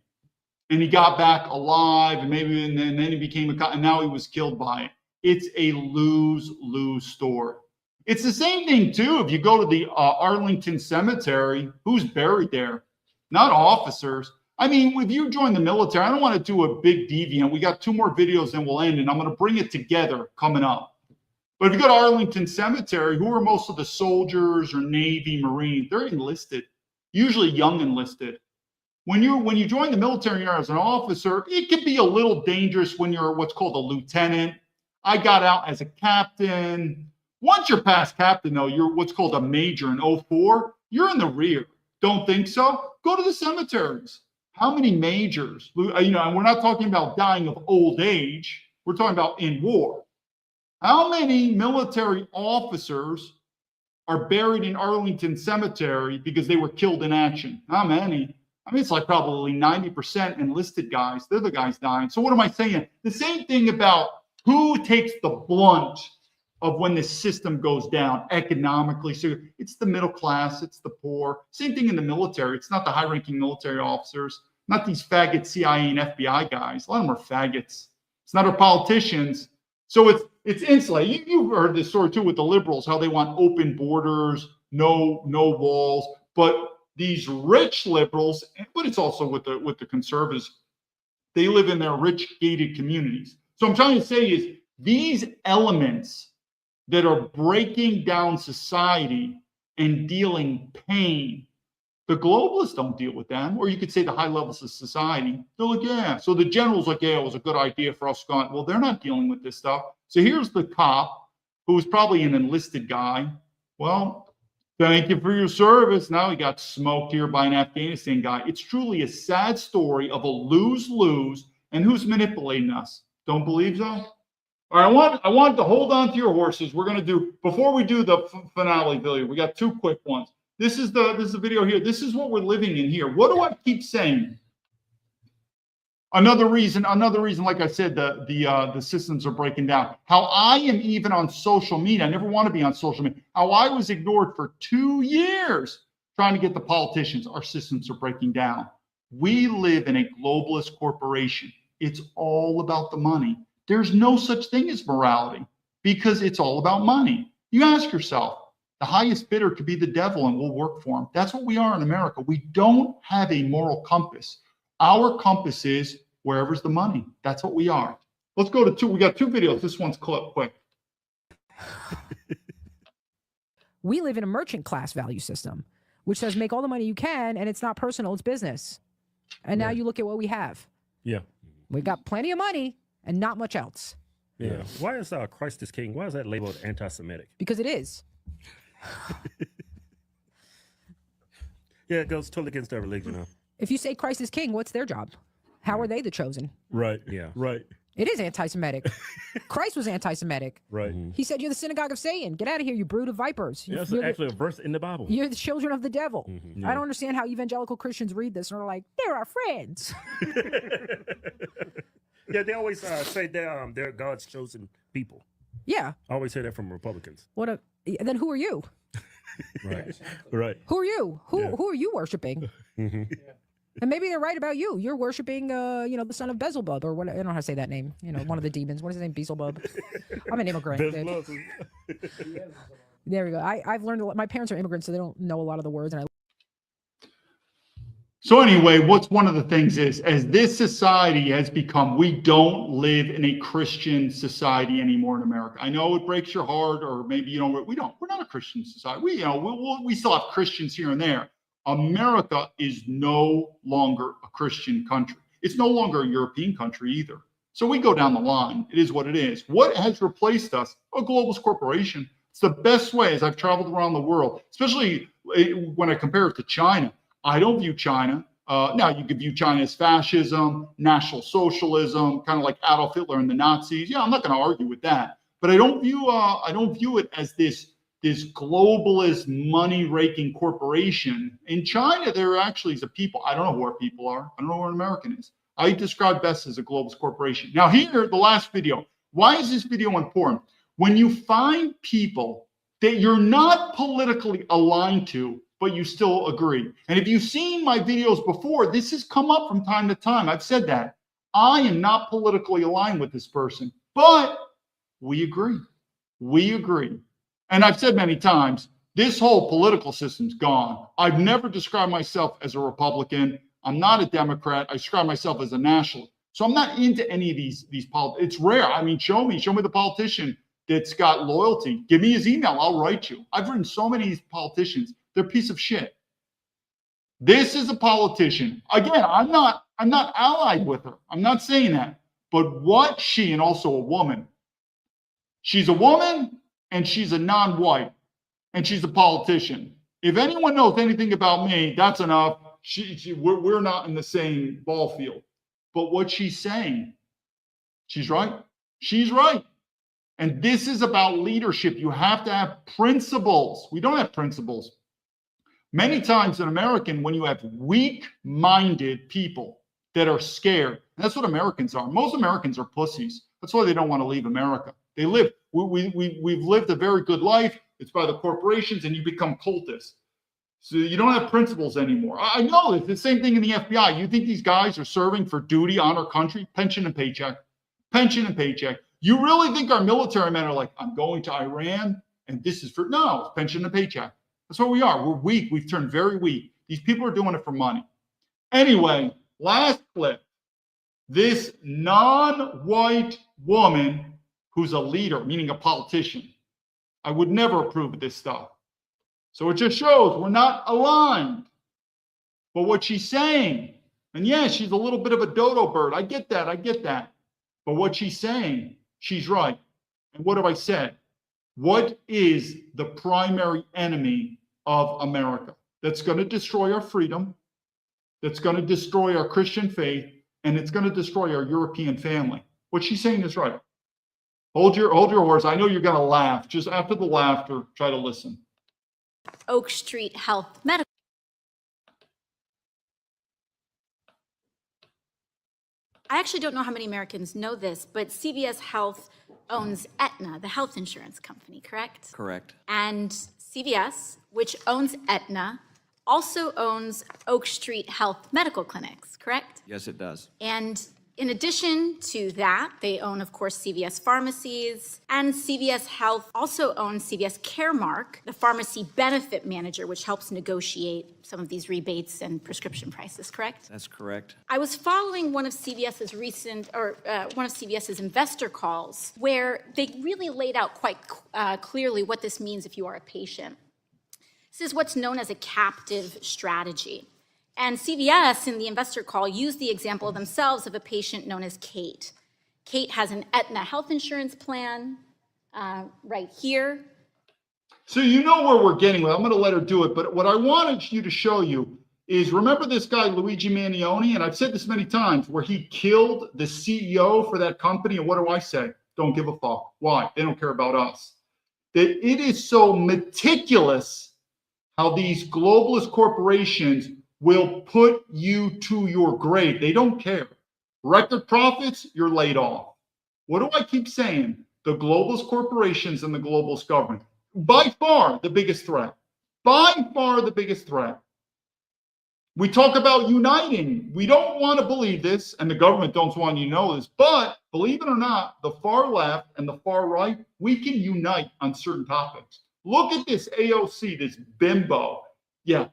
And he got back alive, and then he became a cop, and now he was killed by it. It's a lose-lose story. It's the same thing, too, if you go to the Arlington Cemetery, who's buried there? Not officers. I mean, if you join the military, I don't want to do a big deviant. We got 2 more videos and we'll end, and I'm going to bring it together coming up. But if you go to Arlington Cemetery, who are most of the soldiers or Navy, Marines? They're enlisted, usually young enlisted. When you join the military as an officer, it can be a little dangerous when you're what's called a lieutenant. I got out as a captain. Once you're past captain, though, you're what's called a major in 04. You're in the rear. Don't think so? Go to the cemeteries. How many majors? And we're not talking about dying of old age. We're talking about in war. How many military officers are buried in Arlington Cemetery because they were killed in action? How many? I mean, it's like probably 90% enlisted guys. They're the guys dying. So what am I saying? The same thing about who takes the blunt of when the system goes down economically. So it's the middle class, it's the poor. Same thing in the military. It's not the high-ranking military officers, not these faggot CIA and FBI guys. A lot of them are faggots. It's not our politicians. So it's insulated. You've heard this story too with the liberals, how they want open borders, no walls. But these rich liberals, but it's also with the conservatives, they live in their rich gated communities. So I'm trying to say is these elements that are breaking down society and dealing pain, the globalists don't deal with them. Or you could say the high levels of society. They're like, yeah. So the general's like, yeah, it was a good idea for us going. Well, they're not dealing with this stuff. So here's the cop who was probably an enlisted guy. Well, thank you for your service. Now he got smoked here by an Afghanistan guy. It's truly a sad story of a lose-lose. And who's manipulating us? Don't believe so? All right, I want to hold on to your horses. We're going to do, before we do the finale video, we got two quick ones. This is the video here. This is what we're living in here. What do I keep saying? Another reason, like I said, the systems are breaking down. How I am even on social media. I never want to be on social media. How I was ignored for 2 years trying to get the politicians. Our systems are breaking down. We live in a globalist corporation. It's all about the money. There's no such thing as morality because it's all about money. You ask yourself, the highest bidder could be the devil and we'll work for him. That's what we are in America. We don't have a moral compass. Our compass is wherever's the money. That's what we are. Let's go to two. We got two videos. This one's quick. We live in a merchant class value system, which says make all the money you can, and it's not personal, it's business. And now you look at what we have. Yeah. We've got plenty of money and not much else. Yeah. Why is Christ is King? Why is that labeled anti-Semitic? Because it is. Yeah, it goes totally against their religion. Huh? If you say Christ is king, what's their job? How are they the chosen? Right. Yeah. Right. It is anti-Semitic. Christ was anti-Semitic. Right. He said, "You're the synagogue of Satan. Get out of here, you brood of vipers." Yeah, that's actually a verse in the Bible. You're the children of the devil. Yeah. I don't understand how evangelical Christians read this and are like, "They're our friends." Yeah, they always say they're God's chosen people. Yeah. I always say that from Republicans. Then who are you? Right. Right. Who are you? Who are you worshiping? And maybe they're right about you. You're worshiping, the son of Beelzebub, or what? I don't know how to say that name. One of the demons. What is his name? Beelzebub. I'm an immigrant. There we go. I've learned a lot. My parents are immigrants, so they don't know a lot of the words. So anyway, what's one of the things is, as this society has become, we don't live in a Christian society anymore in America. I know it breaks your heart, or maybe we're not a Christian society. We still have Christians here and there. America is no longer a Christian country. It's no longer a European country either. So we go down the line. It is what it is. What has replaced us? A globalist corporation. It's the best way. As I've traveled around the world, especially when I compare it to China. I don't view China. Now you could view China as fascism, National Socialism, kind of like Adolf Hitler and the Nazis. Yeah, I'm not going to argue with that. But I don't view it as this globalist money-raking corporation. In China, there actually is a people. I don't know who our people are. I don't know who an American is. I describe best as a globalist corporation. Now here, the last video. Why is this video important? When you find people that you're not politically aligned to, but you still agree. And if you've seen my videos before, this has come up from time to time. I've said that. I am not politically aligned with this person, but we agree. We agree. And I've said many times, this whole political system's gone. I've never described myself as a Republican. I'm not a Democrat. I describe myself as a nationalist. So I'm not into any of these politics. It's rare. I mean, show me the politician that's got loyalty. Give me his email. I'll write you. I've written so many of these politicians. They're a piece of shit. This is a politician. Again, I'm not allied with her. I'm not saying that. But what she, and also a woman, she's a woman and she's a non-white and she's a politician. If anyone knows anything about me, that's enough. We're not in the same ball field. But what she's saying, she's right. She's right. And this is about leadership. You have to have principles. We don't have principles. Many times in American, when you have weak-minded people that are scared, and that's what Americans are. Most Americans are pussies. That's why they don't want to leave America. We've lived a very good life. It's by the corporations, and you become cultists. So you don't have principles anymore. I know it's the same thing in the FBI. You think these guys are serving for duty, honor country, pension and paycheck. pension and paycheck. You really think our military men are like, I'm going to Iran and this is for, no, it's pension and paycheck. That's what we are. We're weak. We've turned very weak. These people are doing it for money. Anyway, last clip. This non-white woman who's a leader, meaning a politician, I would never approve of this stuff. So it just shows we're not aligned. But what she's saying, and yeah, she's a little bit of a dodo bird. I get that. I get that. But what she's saying, she's right. And what have I said? What is the primary enemy of America that's going to destroy our freedom, that's going to destroy our Christian faith, and it's going to destroy our European family? What she's saying is right. Hold your horse. I know you're going to laugh. Just after the laughter, try to listen. Oak Street Health Medical. I actually don't know how many Americans know this, but CVS Health owns Aetna, the health insurance company, correct? Correct. And CVS, which owns Aetna, also owns Oak Street Health Medical Clinics, correct? Yes, it does. And in addition to that, they own, of course, CVS Pharmacies, and CVS Health also owns CVS Caremark, the pharmacy benefit manager, which helps negotiate some of these rebates and prescription prices, correct? That's correct. I was following one of CVS's one of CVS's investor calls, where they really laid out quite clearly what this means if you are a patient. This is what's known as a captive strategy. And CVS, in the investor call, used the example themselves of a patient known as Kate. Kate has an Aetna health insurance plan right here. So you know where we're getting with. I'm going to let her do it. But what I wanted you to show you is, remember this guy, Luigi Mannioni? And I've said this many times, where he killed the CEO for that company. And what do I say? Don't give a fuck. Why? They don't care about us. That it is so meticulous how these globalist corporations will put you to your grave. They don't care. Record profits, you're laid off. What do I keep saying? The globalist corporations and the globalist government, by far the biggest threat. By far the biggest threat. We talk about uniting. We don't want to believe this, and the government don't want you to know this, but believe it or not, the far left and the far right, we can unite on certain topics. Look at this AOC, this bimbo. Yeah.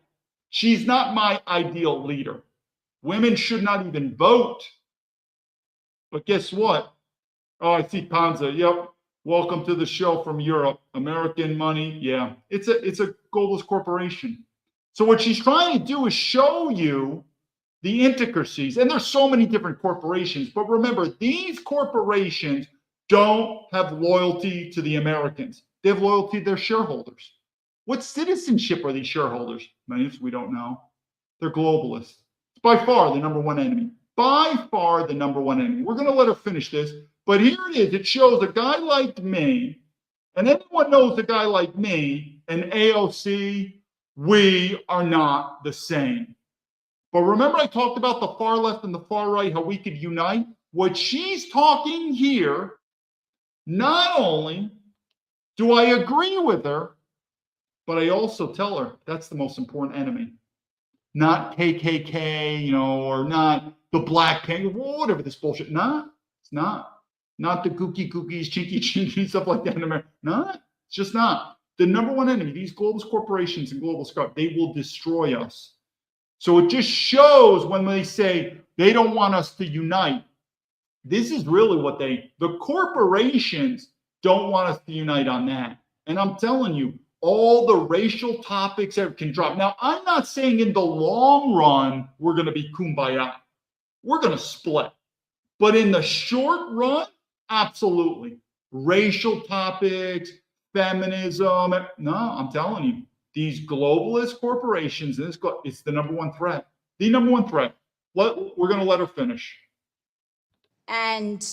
She's not my ideal leader. Women should not even vote. But guess what? Oh, I see Panza. Yep. Welcome to the show from Europe. American money. Yeah. It's a globalist corporation. So what she's trying to do is show you the intricacies. And there's so many different corporations. But remember, these corporations don't have loyalty to the Americans. They have loyalty to their shareholders. What citizenship are these shareholders? Many of us, we don't know. They're globalists. It's by far the number one enemy. By far the number one enemy. We're going to let her finish this. But here it is. It shows a guy like me, and anyone knows a guy like me, and AOC, we are not the same. But remember I talked about the far left and the far right, how we could unite? What she's talking here, not only do I agree with her, but I also tell her that's the most important enemy. Not KKK, or not the Black Panther, whatever this bullshit. Not, it's not. Not the gookie cookies, chinky chinky, stuff like that in America. Not, it's just not. The number one enemy, these globalist corporations and global stuff, they will destroy us. So it just shows when they say they don't want us to unite. This is really what the corporations don't want us to unite on that. And I'm telling you, all the racial topics that can drop. Now, I'm not saying in the long run, we're going to be kumbaya. We're going to split. But in the short run, absolutely. Racial topics, feminism. No, I'm telling you, these globalist corporations, it's the number one threat. The number one threat. We're going to let her finish. And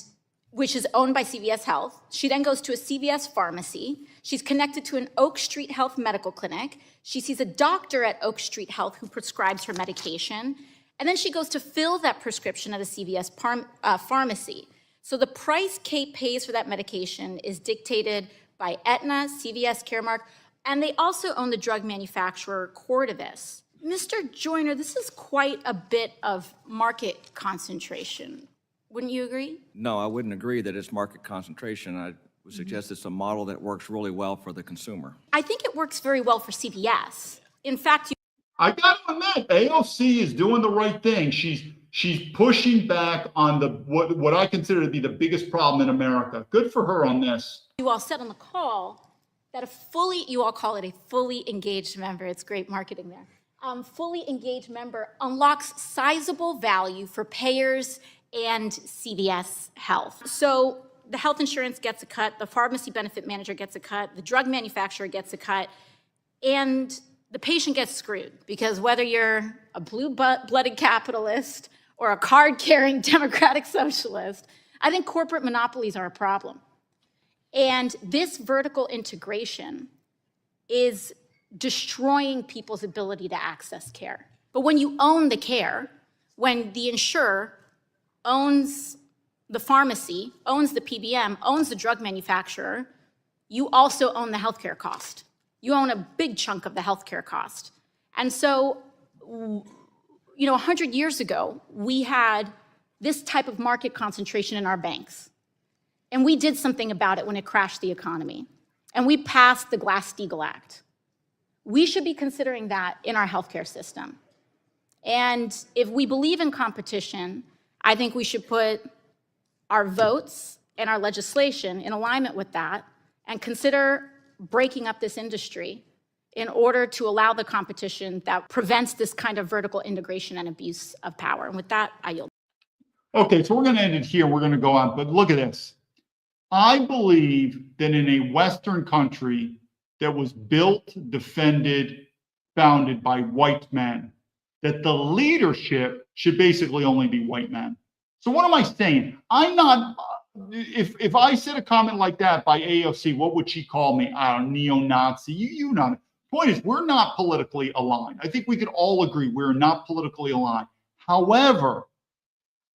which is owned by CVS Health. She then goes to a CVS pharmacy. She's connected to an Oak Street Health medical clinic. She sees a doctor at Oak Street Health who prescribes her medication. And then she goes to fill that prescription at a CVS pharmacy. So the price Kate pays for that medication is dictated by Aetna, CVS Caremark, and they also own the drug manufacturer Cordavis. Mr. Joyner, this is quite a bit of market concentration. Wouldn't you agree? No, I wouldn't agree that it's market concentration. I would suggest it's a model that works really well for the consumer. I think it works very well for CVS. In fact, I got to admit, AOC is doing the right thing. She's pushing back on the what I consider to be the biggest problem in America. Good for her on this. you all said on the call that you all call it a fully engaged member. It's great marketing there. Fully engaged member unlocks sizable value for payers and CVS Health. So the health insurance gets a cut, the pharmacy benefit manager gets a cut, the drug manufacturer gets a cut, and the patient gets screwed because whether you're a blue-blooded capitalist or a card-carrying democratic socialist, I think corporate monopolies are a problem. And this vertical integration is destroying people's ability to access care. But when you own the care, when the insurer owns the pharmacy, owns the PBM, owns the drug manufacturer, you also own the healthcare cost. You own a big chunk of the healthcare cost. And so, 100 years ago, we had this type of market concentration in our banks. And we did something about it when it crashed the economy. And we passed the Glass-Steagall Act. We should be considering that in our healthcare system. And if we believe in competition, I think we should put our votes and our legislation in alignment with that and consider breaking up this industry in order to allow the competition that prevents this kind of vertical integration and abuse of power. And with that, I yield. Okay, so we're going to end it here. We're going to go on, but look at this. I believe that in a Western country that was built, defended, founded by white men, that the leadership should basically only be white men. So what am I saying? I'm not, if I said a comment like that by AOC, what would she call me? I don't know, neo-Nazi, you know. Point is, we're not politically aligned. I think we could all agree we're not politically aligned. However,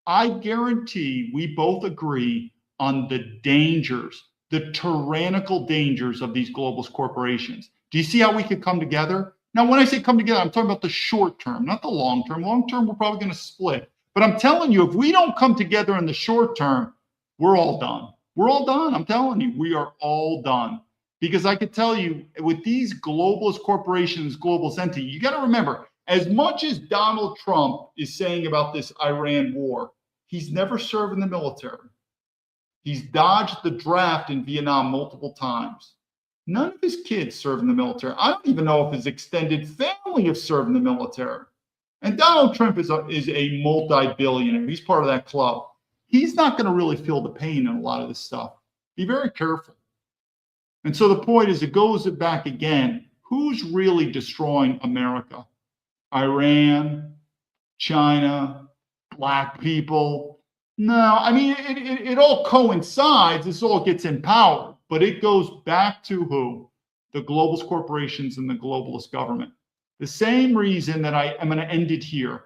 I guarantee we both agree on the dangers, the tyrannical dangers of these globalist corporations. Do you see how we could come together? Now, when I say come together, I'm talking about the short term, not the long term. Long term, we're probably going to split. But I'm telling you, if we don't come together in the short term, we're all done. We're all done. I'm telling you, we are all done. Because I could tell you, with these globalist corporations, globalist entity, you got to remember, as much as Donald Trump is saying about this Iran war, he's never served in the military. He's dodged the draft in Vietnam multiple times. None of his kids serve in the military. I don't even know if his extended family have served in the military. And Donald Trump is a multi-billionaire. He's part of that club. He's not going to really feel the pain in a lot of this stuff. Be very careful. And so the point is, it goes back again. Who's really destroying America? Iran, China, black people. No, I mean, it all coincides. This all gets empowered, but it goes back to who? The globalist corporations and the globalist government. The same reason that I am going to end it here.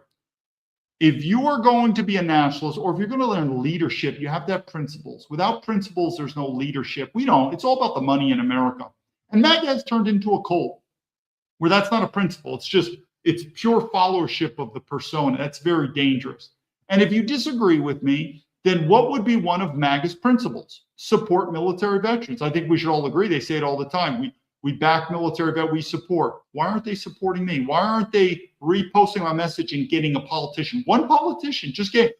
If you are going to be a nationalist, or if you're going to learn leadership, you have to have principles. Without principles, there's no leadership. We don't. It's all about the money in America. And MAGA has turned into a cult where that's not a principle. It's pure followership of the persona. That's very dangerous. And if you disagree with me, then what would be one of MAGA's principles? Support military veterans. I think we should all agree. They say it all the time. We back military vet, we support. Why aren't they supporting me? Why aren't they reposting my message and getting a politician? One politician, just give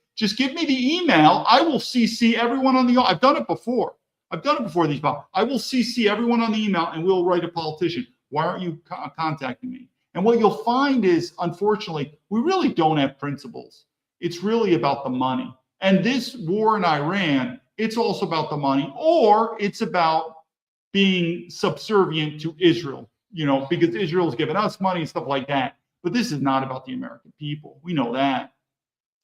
me the email. I will CC everyone on the, I've done it before. These people. I will CC everyone on the email and we'll write a politician. Why aren't you contacting me? And what you'll find is, unfortunately, we really don't have principles. It's really about the money. And this war in Iran, it's also about the money, or it's about being subservient to Israel, because Israel's given us money and stuff like that. But this is not about the American people. We know that.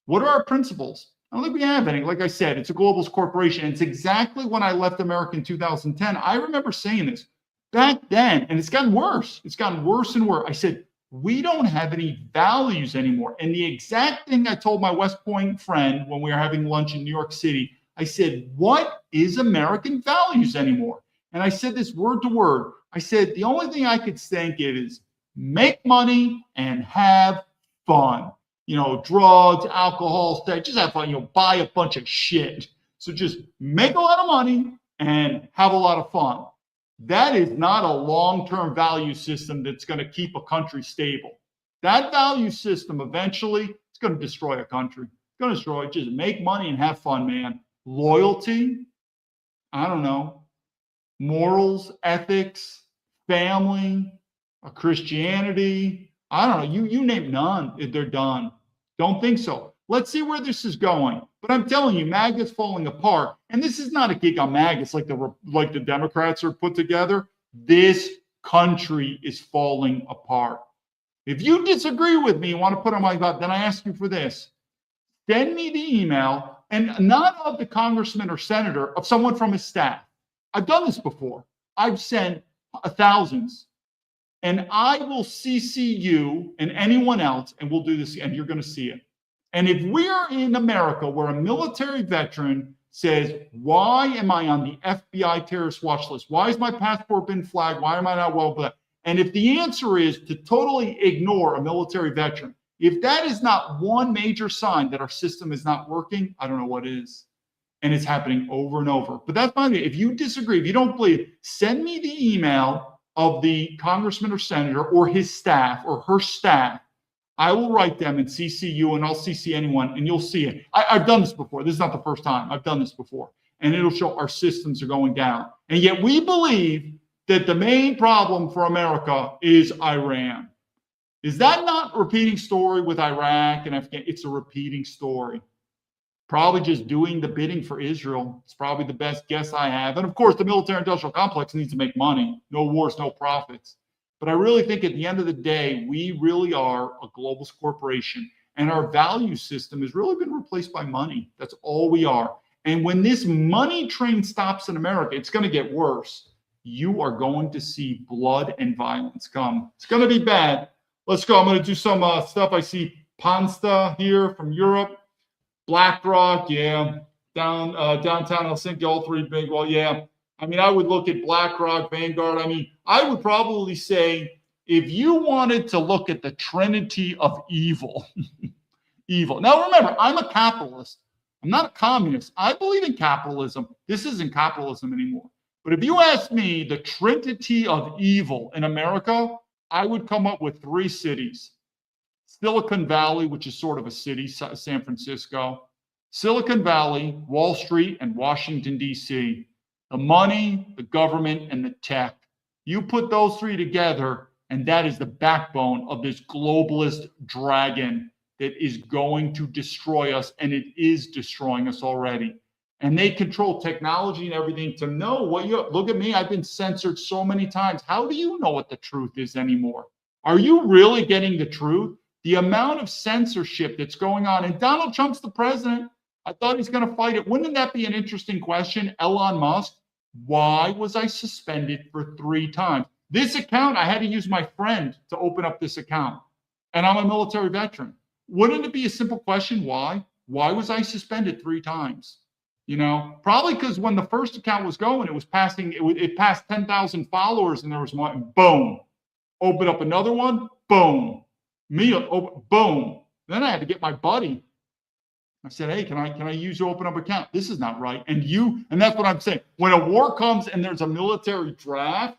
What are our principles? I don't think we have any. Like I said, it's a globalist corporation. It's exactly when I left America in 2010. I remember saying this back then, and it's gotten worse. It's gotten worse and worse. I said, we don't have any values anymore. And the exact thing I told my West Point friend when we were having lunch in New York City, I said, what is American values anymore? And I said this word to word. I said, the only thing I could think of is make money and have fun. drugs, alcohol, sex, just have fun, buy a bunch of shit. So just make a lot of money and have a lot of fun. That is not a long-term value system that's going to keep a country stable. That value system eventually is going to destroy a country. It's going to destroy it. Just make money and have fun, man. Loyalty, I don't know, morals, ethics, family, Christianity, I don't know, you name none, they're done. Don't think so. Let's see where this is going. But I'm telling you, MAGA's falling apart. And this is not a gig on MAGA. It's like the Democrats are put together. This country is falling apart. If you disagree with me and want to put on my butt, then I ask you for this. Send me the email, and not of the congressman or senator, of someone from his staff. I've done this before. I've sent thousands. And I will CC you and anyone else, and we'll do this, and you're going to see it. And if we're in America where a military veteran says, why am I on the FBI terrorist watch list? Why has my passport been flagged? Why am I not well? And if the answer is to totally ignore a military veteran, if that is not one major sign that our system is not working, I don't know what is. And it's happening over and over. But that's fine. If you disagree, if you don't believe, send me the email of the congressman or senator or his staff or her staff. I will write them and CC you, and I'll CC anyone, and you'll see it. I've done this before. This is not the first time. I've done this before. And it'll show our systems are going down. And yet we believe that the main problem for America is Iran. Is that not a repeating story with Iraq and Afghanistan? It's a repeating story. Probably just doing the bidding for Israel. It's probably the best guess I have. And of course, the military-industrial complex needs to make money. No wars, no profits. But I really think at the end of the day, we really are a globalist corporation. And our value system has really been replaced by money. That's all we are. And when this money train stops in America, it's going to get worse. You are going to see blood and violence come. It's going to be bad. Let's go. I'm going to do some stuff. I see Pansta here from Europe. BlackRock, yeah. Downtown Helsinki, all three big. Well, yeah. I mean, I would look at BlackRock, Vanguard. I mean, I would probably say if you wanted to look at the trinity of evil, evil. Now, remember, I'm a capitalist. I'm not a communist. I believe in capitalism. This isn't capitalism anymore. But if you ask me the trinity of evil in America, I would come up with 3 cities. Silicon Valley, which is sort of a city, San Francisco. Silicon Valley, Wall Street, and Washington, D.C. The money, the government, and the tech. You put those 3 together, and that is the backbone of this globalist dragon that is going to destroy us, and it is destroying us already. And they control technology and everything to know what you look at me. I've been censored so many times. How do you know what the truth is anymore? Are you really getting the truth? The amount of censorship that's going on, and Donald Trump's the president. I thought he's going to fight it. Wouldn't that be an interesting question? Elon Musk, why was I suspended for 3 times? This account, I had to use my friend to open up this account. And I'm a military veteran. Wouldn't it be a simple question? Why? Why was I suspended 3 times? You know, probably because when the first account was going, it passed 10,000 followers, and there was one, boom. Open up another one, boom. Boom. Then I had to get my buddy. I said, hey, can I use your open up account? This is not right. And that's what I'm saying. When a war comes and there's a military draft,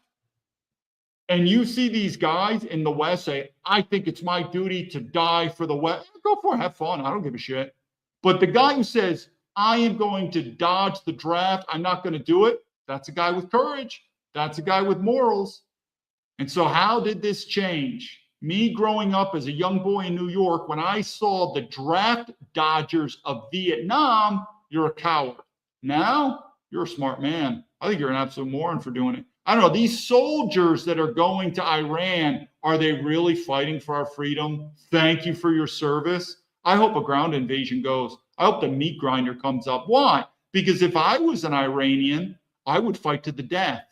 and you see these guys in the West say, I think it's my duty to die for the West. Go for it, have fun. I don't give a shit. But the guy who says, I am going to dodge the draft, I'm not going to do it, that's a guy with courage. That's a guy with morals. And so how did this change? Me growing up as a young boy in New York, when I saw the draft dodgers of Vietnam, you're a coward. Now, you're a smart man. I think you're an absolute moron for doing it. I don't know, these soldiers that are going to Iran, are they really fighting for our freedom? Thank you for your service. I hope a ground invasion goes. I hope the meat grinder comes up. Why? Because if I was an Iranian, I would fight to the death.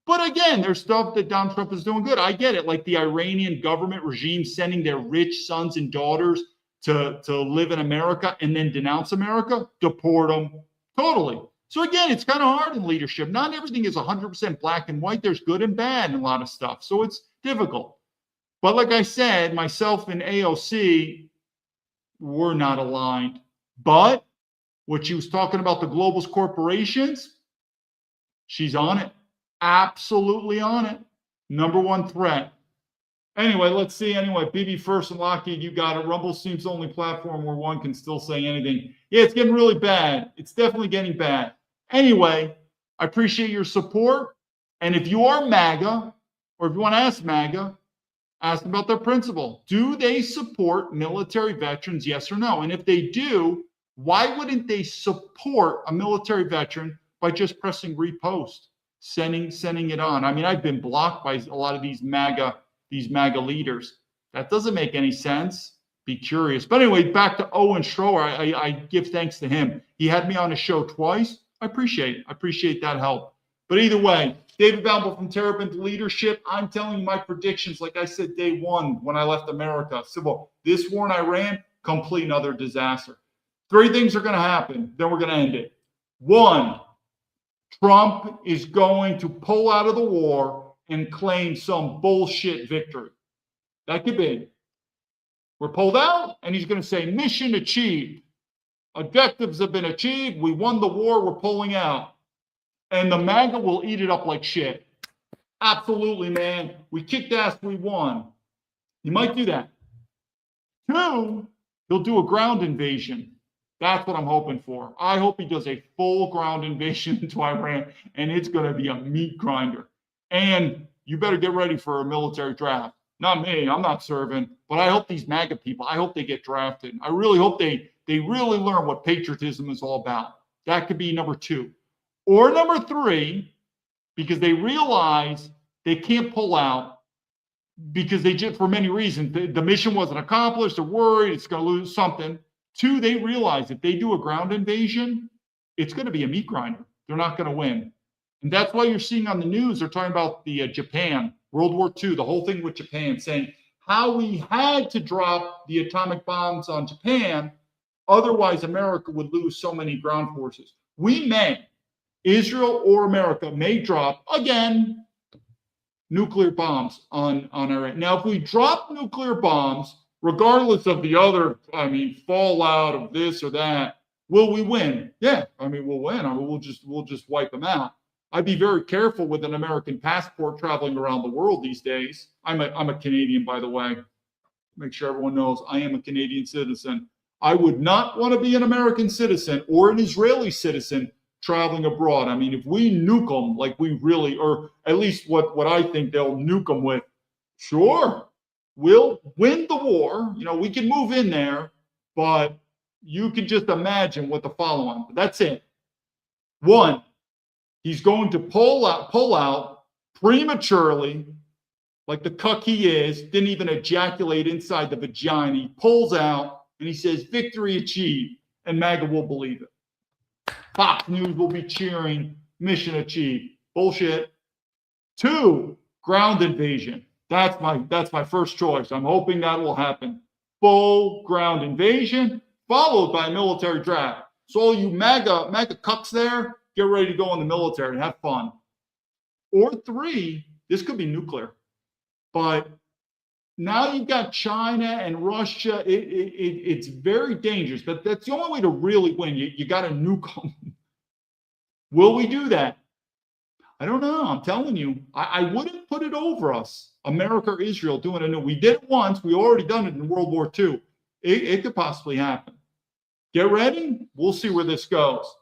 But again, there's stuff that Donald Trump is doing good. I get it. Like the Iranian government regime sending their rich sons and daughters to live in America and then denounce America, deport them. Totally. So again, it's kind of hard in leadership. Not everything is 100% black and white. There's good and bad in a lot of stuff. So it's difficult. But like I said, myself and AOC, we're not aligned. But what she was talking about, the globalist corporations, she's on it. Absolutely on it. Number one threat. Anyway, let's see. Anyway, BB First and Lockheed, you got it. Rumble seems the only platform where one can still say anything. Yeah, it's getting really bad. It's definitely getting bad. Anyway, I appreciate your support. And if you are MAGA, or if you want to ask MAGA, ask them about their principle. Do they support military veterans, yes or no? And if they do, why wouldn't they support a military veteran by just pressing repost, sending it on? I mean, I've been blocked by a lot of these MAGA leaders. That doesn't make any sense. Be curious. But anyway, back to Owen Schroer. I give thanks to him. He had me on his show twice. I appreciate that help. But either way, David Baumblatt from Terrabin Leadership. I'm telling you my predictions, like I said day one when I left America. Civil, this war in Iran, complete and utter disaster. 3 things are going to happen. Then we're going to end it. 1, Trump is going to pull out of the war and claim some bullshit victory. That could be. We're pulled out, and he's going to say, mission achieved. Objectives have been achieved. We won the war. We're pulling out. And the MAGA will eat it up like shit. Absolutely, man. We kicked ass. We won. He might do that. 2, he'll do a ground invasion. That's what I'm hoping for. I hope he does a full ground invasion into Iran, and it's going to be a meat grinder. And you better get ready for a military draft. Not me. I'm not serving. But I hope these MAGA people, I hope they get drafted. I really hope they really learn what patriotism is all about. That could be number 2. Or number 3, because they realize they can't pull out because they just, for many reasons, the mission wasn't accomplished. They're worried it's going to lose something. 2, they realize if they do a ground invasion, it's going to be a meat grinder. They're not going to win. And that's why you're seeing on the news, they're talking about the Japan, World War II, the whole thing with Japan, saying how we had to drop the atomic bombs on Japan. Otherwise, America would lose so many ground forces. We may, Israel or America may drop, again, nuclear bombs on Iran. Now, if we drop nuclear bombs, regardless of the other, fallout of this or that, will we win? Yeah, we'll win. We'll just wipe them out. I'd be very careful with an American passport traveling around the world these days. I'm a Canadian, by the way. Make sure everyone knows I am a Canadian citizen. I would not want to be an American citizen or an Israeli citizen traveling abroad. If we nuke them like we really, or at least what I think they'll nuke them with, sure, we'll win the war. We can move in there, but you can just imagine what the follow-on. That's it. 1, he's going to pull out prematurely, like the cuck he is, didn't even ejaculate inside the vagina. He pulls out and he says, victory achieved, and MAGA will believe it. Fox News will be cheering, mission achieved. Bullshit. 2, ground invasion. That's my first choice. I'm hoping that will happen. Full ground invasion, followed by a military draft. So all you MAGA cucks there, get ready to go in the military and have fun. Or 3, this could be nuclear. But now you've got China and Russia. It's very dangerous. But that's the only way to really win. You got to nuke them. Will we do that? I don't know. I'm telling you. I wouldn't put it over us, America or Israel, doing it. We did it once. We already done it in World War II. It could possibly happen. Get ready. We'll see where this goes.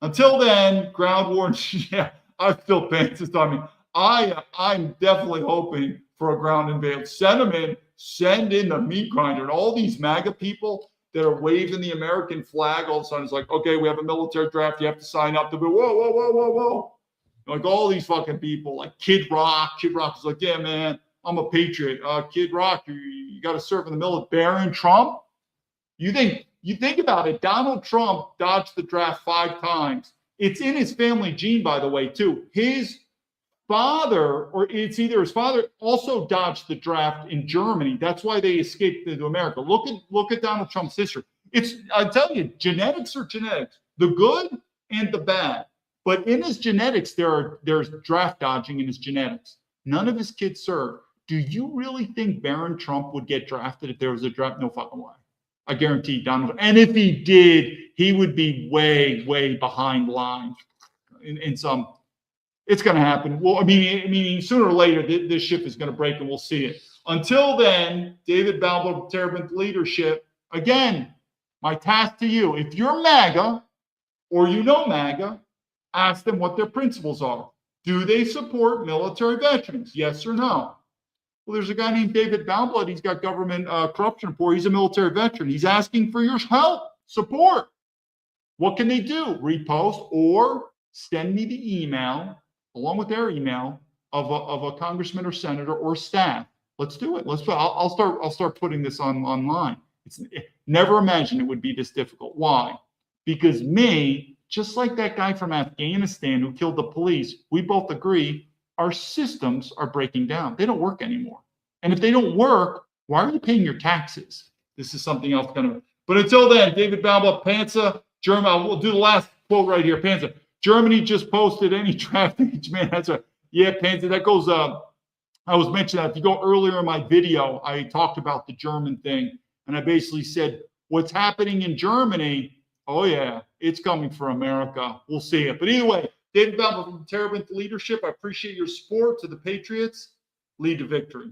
Until then, ground war. Yeah, I feel pants this time. I'm definitely hoping for a ground invasion. Send them in. Send in the meat grinder. And all these MAGA people that are waving the American flag, all of a sudden it's like, okay, we have a military draft. You have to sign up to be, whoa. Like all these fucking people, like Kid Rock. Kid Rock is like, yeah, man, I'm a patriot. Kid Rock, you got to serve in the military. Barron Trump? You think about it, Donald Trump dodged the draft 5 times. It's in his family gene, by the way, too. His father, or it's either his father, also dodged the draft in Germany. That's why they escaped into America. Look at Donald Trump's history. I tell you, genetics are genetics, the good and the bad. But in his genetics, there's draft dodging in his genetics. None of his kids served. Do you really think Barron Trump would get drafted if there was a draft? No fucking way. I guarantee Donald. And if he did, he would be way, way behind line in some. It's going to happen. Well, I mean, sooner or later, this ship is going to break, and we'll see it. Until then, David Baumblatt, Terrabins Leadership. Again, my task to you: if you're MAGA or you know MAGA, ask them what their principles are. Do they support military veterans? Yes or no? Well, there's a guy named David Baumblatt. He's got government corruption report. He's a military veteran. He's asking for your help, support. What can they do? Repost or send me the email along with their email of a congressman or senator or staff. Let's do it. I'll start putting this online. Never imagined it would be this difficult. Why? Because just like that guy from Afghanistan who killed the police, we both agree our systems are breaking down. They don't work anymore. And if they don't work, why are you paying your taxes? This is something else but until then, David Baumblatt, Panza, Germany, we'll do the last quote right here. Panza, Germany just posted any draft age, man. Panza, that goes, I was mentioning that. If you go earlier in my video, I talked about the German thing. And I basically said, what's happening in Germany, oh yeah, it's coming for America. We'll see it. But either way, David Baumblatt from Terrabins Leadership, I appreciate your support to the Patriots. Lead to victory.